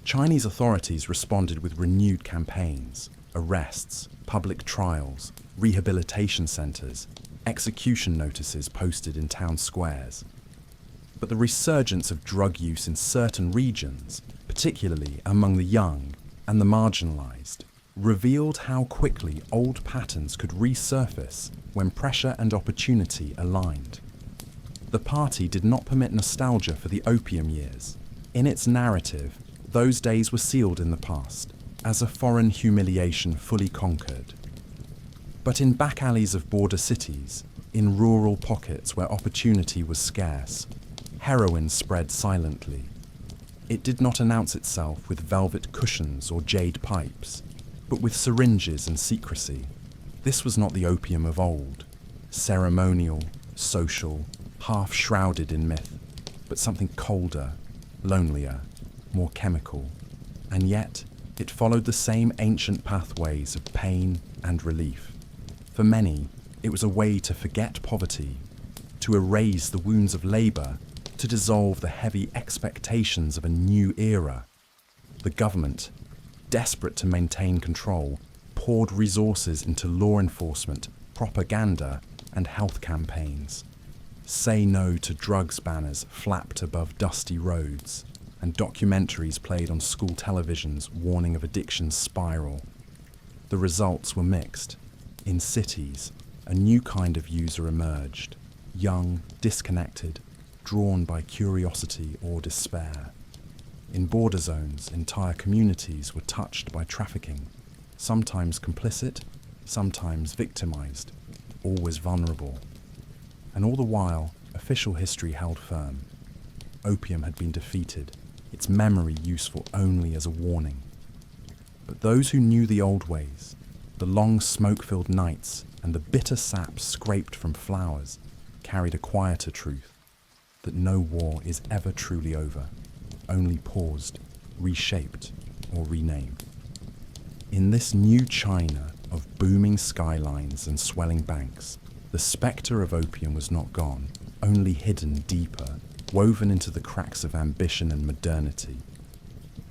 Chinese authorities responded with renewed campaigns, arrests, public trials, rehabilitation centres, execution notices posted in town squares. But the resurgence of drug use in certain regions, particularly among the young and the marginalised, revealed how quickly old patterns could resurface when pressure and opportunity aligned. The party did not permit nostalgia for the opium years. In its narrative, those days were sealed in the past, as a foreign humiliation fully conquered. But in back alleys of border cities, in rural pockets where opportunity was scarce, heroin spread silently. It did not announce itself with velvet cushions or jade pipes, but with syringes and secrecy. This was not the opium of old, ceremonial, social, half-shrouded in myth, but something colder, lonelier, more chemical. And yet, it followed the same ancient pathways of pain and relief. For many, it was a way to forget poverty, to erase the wounds of labour, to dissolve the heavy expectations of a new era. The government, desperate to maintain control, poured resources into law enforcement, propaganda, and health campaigns. Say no to drugs banners flapped above dusty roads, and documentaries played on school televisions warning of addiction's spiral. The results were mixed. In cities, a new kind of user emerged, young, disconnected, drawn by curiosity or despair. In border zones, entire communities were touched by trafficking, sometimes complicit, sometimes victimized, always vulnerable. And all the while, official history held firm. Opium had been defeated, its memory useful only as a warning. But those who knew the old ways, the long smoke-filled nights and the bitter sap scraped from flowers, carried a quieter truth, that no war is ever truly over, only paused, reshaped, or renamed. In this new China of booming skylines and swelling banks, the spectre of opium was not gone, only hidden deeper, woven into the cracks of ambition and modernity.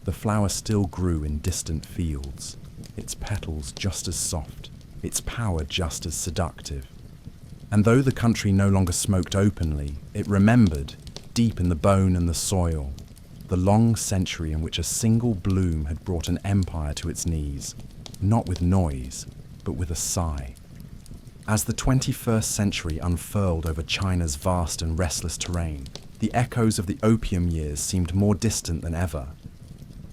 The flower still grew in distant fields, its petals just as soft, its power just as seductive. And though the country no longer smoked openly, it remembered, deep in the bone and the soil, the long century in which a single bloom had brought an empire to its knees, not with noise, but with a sigh. As the 21st century unfurled over China's vast and restless terrain, the echoes of the opium years seemed more distant than ever,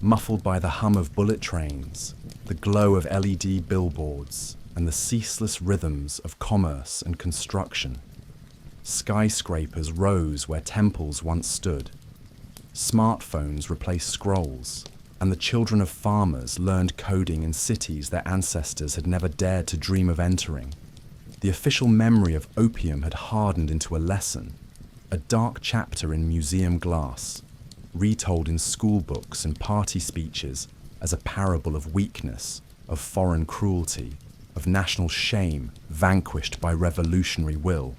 muffled by the hum of bullet trains, the glow of LED billboards, and the ceaseless rhythms of commerce and construction. Skyscrapers rose where temples once stood. Smartphones replaced scrolls, and the children of farmers learned coding in cities their ancestors had never dared to dream of entering. The official memory of opium had hardened into a lesson, a dark chapter in museum glass, retold in school books and party speeches as a parable of weakness, of foreign cruelty, of national shame vanquished by revolutionary will.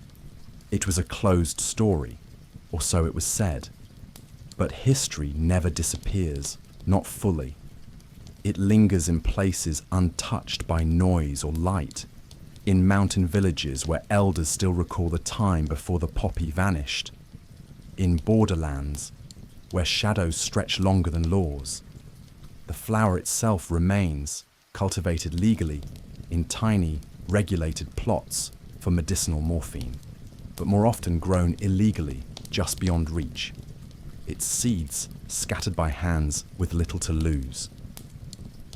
It was a closed story, or so it was said. But history never disappears, not fully. It lingers in places untouched by noise or light, in mountain villages where elders still recall the time before the poppy vanished, in borderlands where shadows stretch longer than laws. The flower itself remains, cultivated legally, in tiny, regulated plots for medicinal morphine, but more often grown illegally, just beyond reach. Its seeds scattered by hands with little to lose.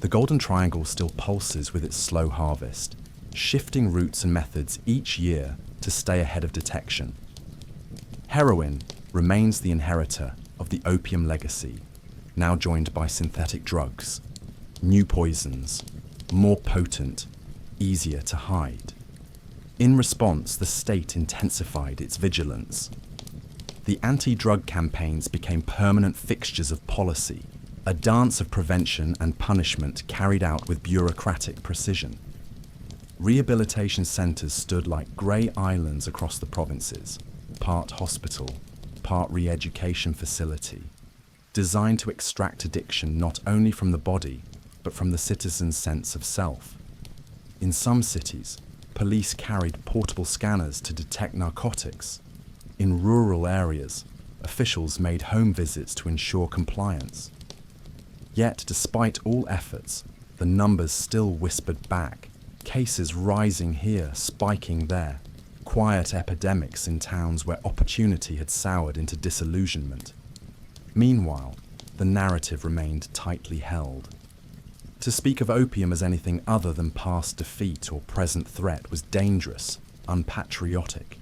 The Golden Triangle still pulses with its slow harvest, shifting routes and methods each year to stay ahead of detection. Heroin remains the inheritor of the opium legacy, now joined by synthetic drugs, new poisons, more potent, easier to hide. In response, the state intensified its vigilance. The anti-drug campaigns became permanent fixtures of policy, a dance of prevention and punishment carried out with bureaucratic precision. Rehabilitation centres stood like grey islands across the provinces, part hospital, part re-education facility, designed to extract addiction not only from the body, but from the citizen's sense of self. In some cities, police carried portable scanners to detect narcotics. In rural areas, officials made home visits to ensure compliance. Yet, despite all efforts, the numbers still whispered back, cases rising here, spiking there, quiet epidemics in towns where opportunity had soured into disillusionment. Meanwhile, the narrative remained tightly held. To speak of opium as anything other than past defeat or present threat was dangerous, unpatriotic,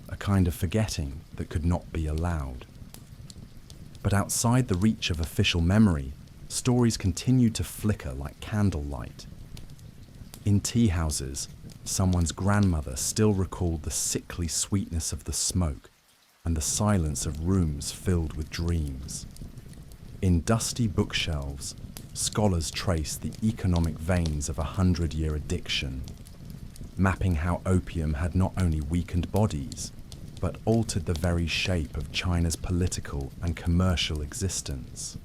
a kind of forgetting that could not be allowed. But outside the reach of official memory, stories continued to flicker like candlelight. In tea houses, someone's grandmother still recalled the sickly sweetness of the smoke and the silence of rooms filled with dreams. In dusty bookshelves, scholars traced the economic veins of 100-year addiction, mapping how opium had not only weakened bodies, but altered the very shape of China's political and commercial existence.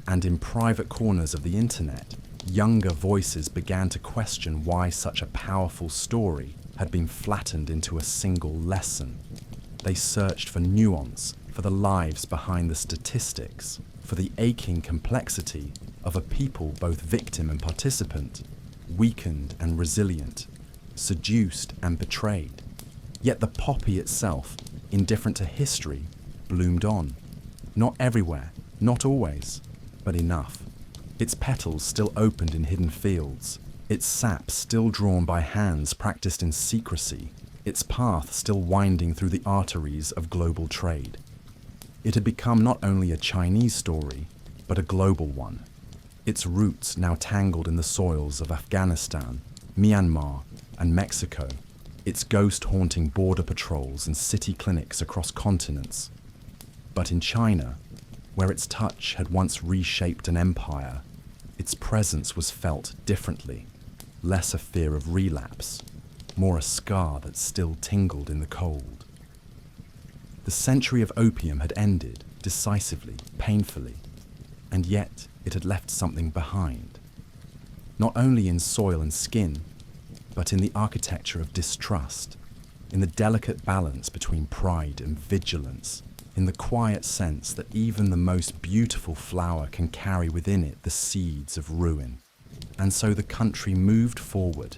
And in private corners of the internet, younger voices began to question why such a powerful story had been flattened into a single lesson. They searched for nuance, for the lives behind the statistics, for the aching complexity of a people both victim and participant, weakened and resilient, seduced and betrayed. Yet the poppy itself, indifferent to history, bloomed on. Not everywhere, not always, but enough. Its petals still opened in hidden fields, its sap still drawn by hands practiced in secrecy, its path still winding through the arteries of global trade. It had become not only a Chinese story, but a global one. Its roots now tangled in the soils of Afghanistan, Myanmar, and Mexico, its ghost-haunting border patrols and city clinics across continents. But in China, where its touch had once reshaped an empire, its presence was felt differently, less a fear of relapse, more a scar that still tingled in the cold. The century of opium had ended, decisively, painfully, and yet it had left something behind. Not only in soil and skin, but in the architecture of distrust, in the delicate balance between pride and vigilance, in the quiet sense that even the most beautiful flower can carry within it the seeds of ruin. And so the country moved forward,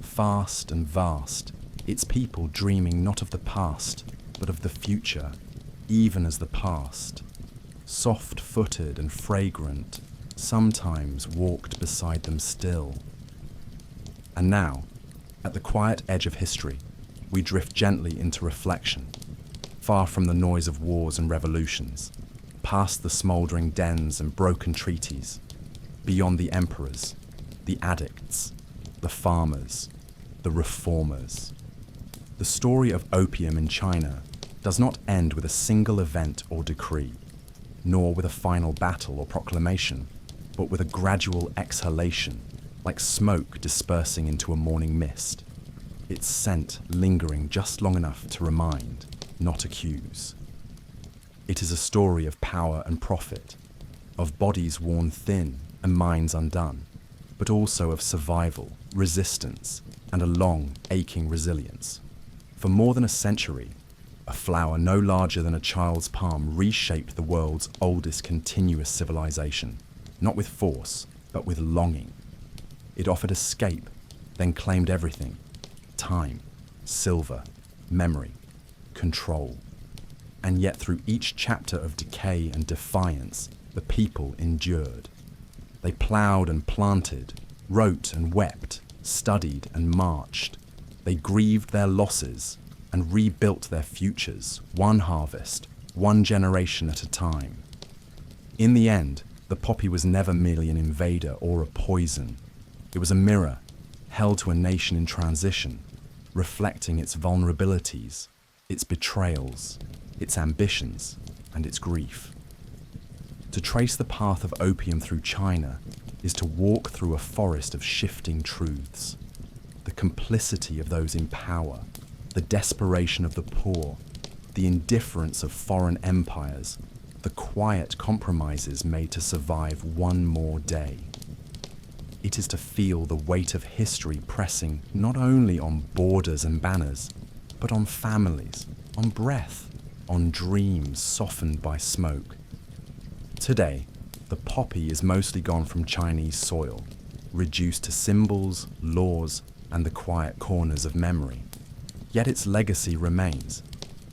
fast and vast, its people dreaming not of the past, but of the future, even as the past, soft-footed and fragrant, sometimes walked beside them still. And now, at the quiet edge of history, we drift gently into reflection, far from the noise of wars and revolutions, past the smouldering dens and broken treaties, beyond the emperors, the addicts, the farmers, the reformers. The story of opium in China does not end with a single event or decree, nor with a final battle or proclamation, but with a gradual exhalation, like smoke dispersing into a morning mist, its scent lingering just long enough to remind, not accuse. It is a story of power and profit, of bodies worn thin and minds undone, but also of survival, resistance, and a long, aching resilience. For more than a century, a flower no larger than a child's palm reshaped the world's oldest continuous civilization, not with force, but with longing. It offered escape, then claimed everything: time, silver, memory, control. And yet through each chapter of decay and defiance, the people endured. They ploughed and planted, wrote and wept, studied and marched. They grieved their losses and rebuilt their futures, one harvest, one generation at a time. In the end, the poppy was never merely an invader or a poison. It was a mirror, held to a nation in transition, reflecting its vulnerabilities, its betrayals, its ambitions, and its grief. To trace the path of opium through China is to walk through a forest of shifting truths. The complicity of those in power, the desperation of the poor, the indifference of foreign empires, the quiet compromises made to survive one more day. It is to feel the weight of history pressing not only on borders and banners, but on families, on breath, on dreams softened by smoke. Today, the poppy is mostly gone from Chinese soil, reduced to symbols, laws, and the quiet corners of memory. Yet its legacy remains,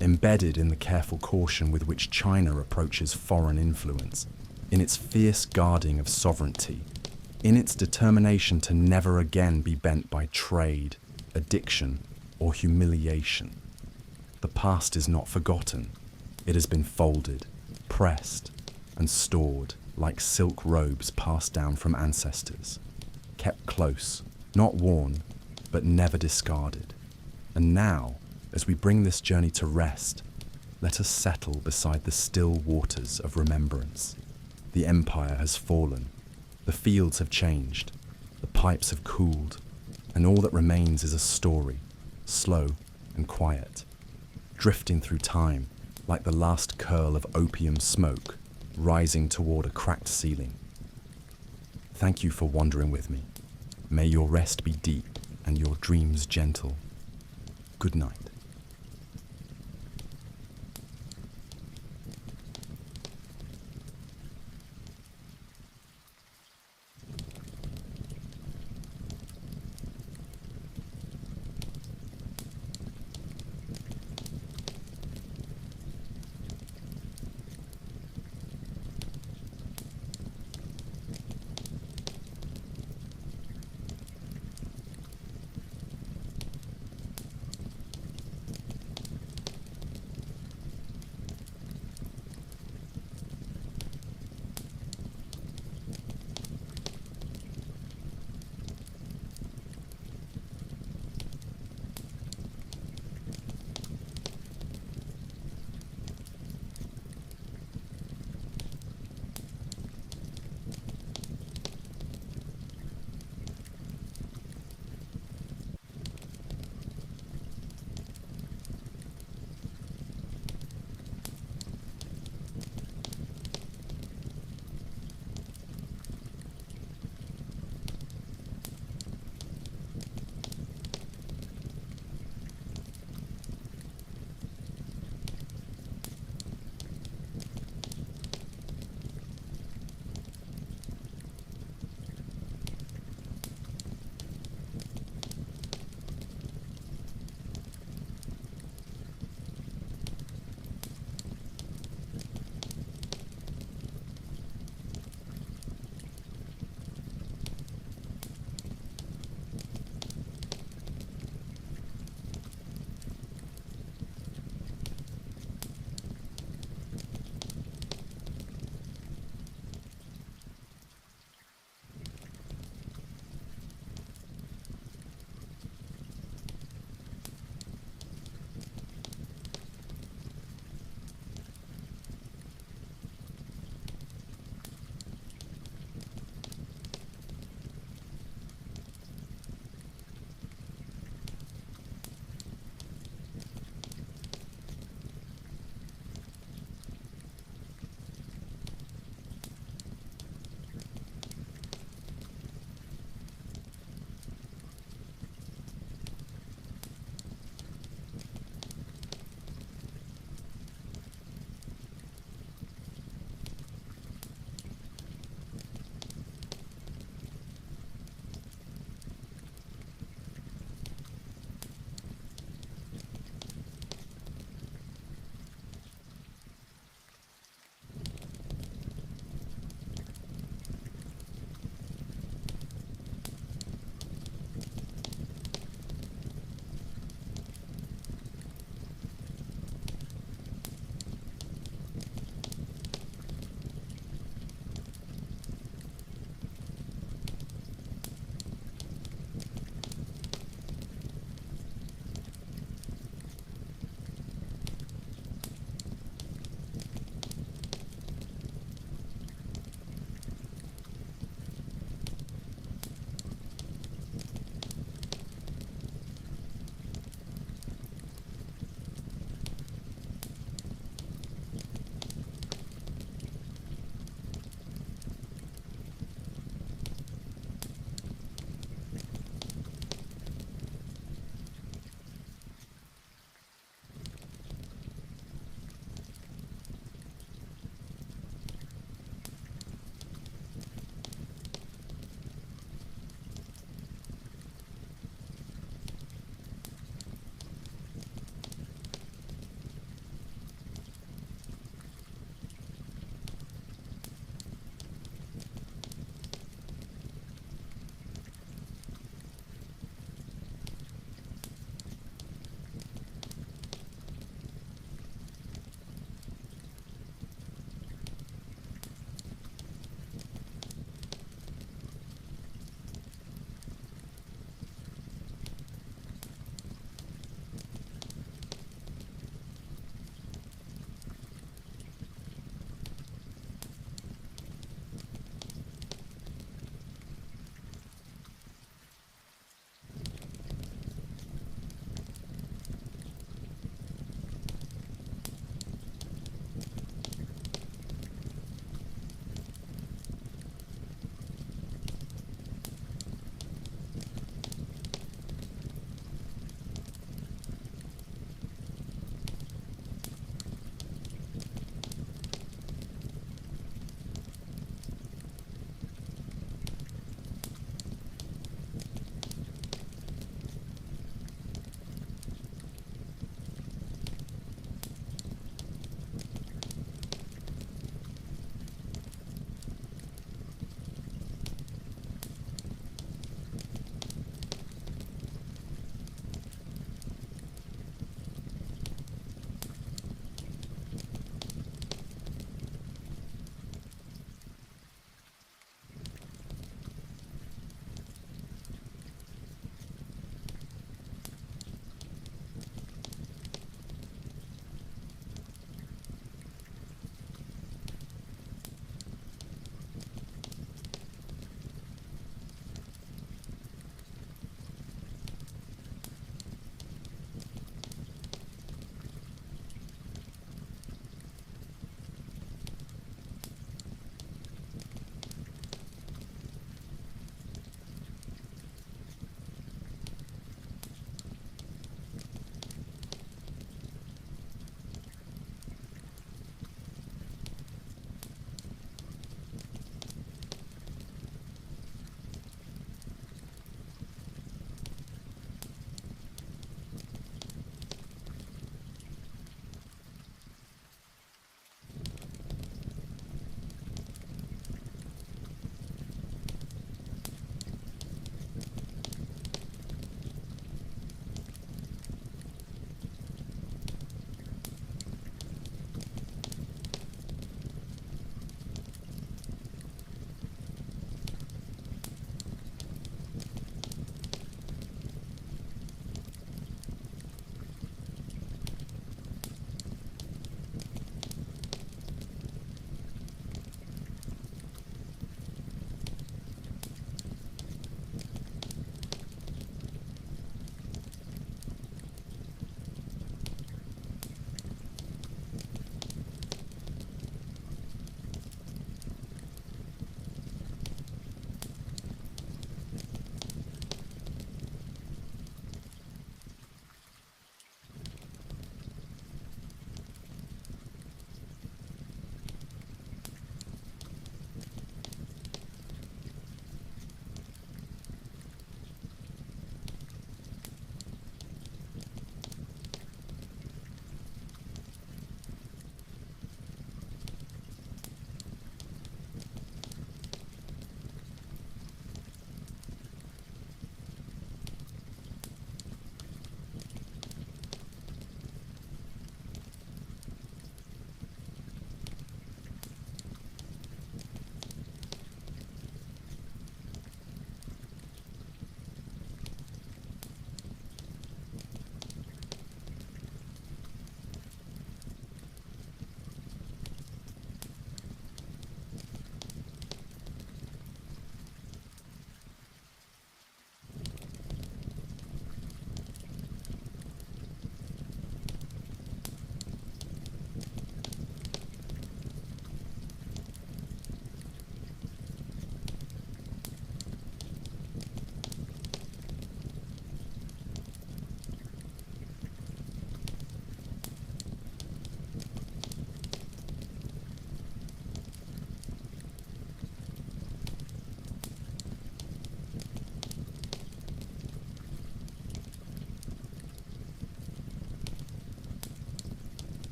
embedded in the careful caution with which China approaches foreign influence, in its fierce guarding of sovereignty, in its determination to never again be bent by trade, addiction, or humiliation. The past is not forgotten. It has been folded, pressed, and stored like silk robes passed down from ancestors, kept close, not worn, but never discarded. And now, as we bring this journey to rest, let us settle beside the still waters of remembrance. The empire has fallen, the fields have changed, the pipes have cooled, and all that remains is a story, slow and quiet, drifting through time like the last curl of opium smoke rising toward a cracked ceiling. Thank you for wandering with me. May your rest be deep and your dreams gentle. Good night.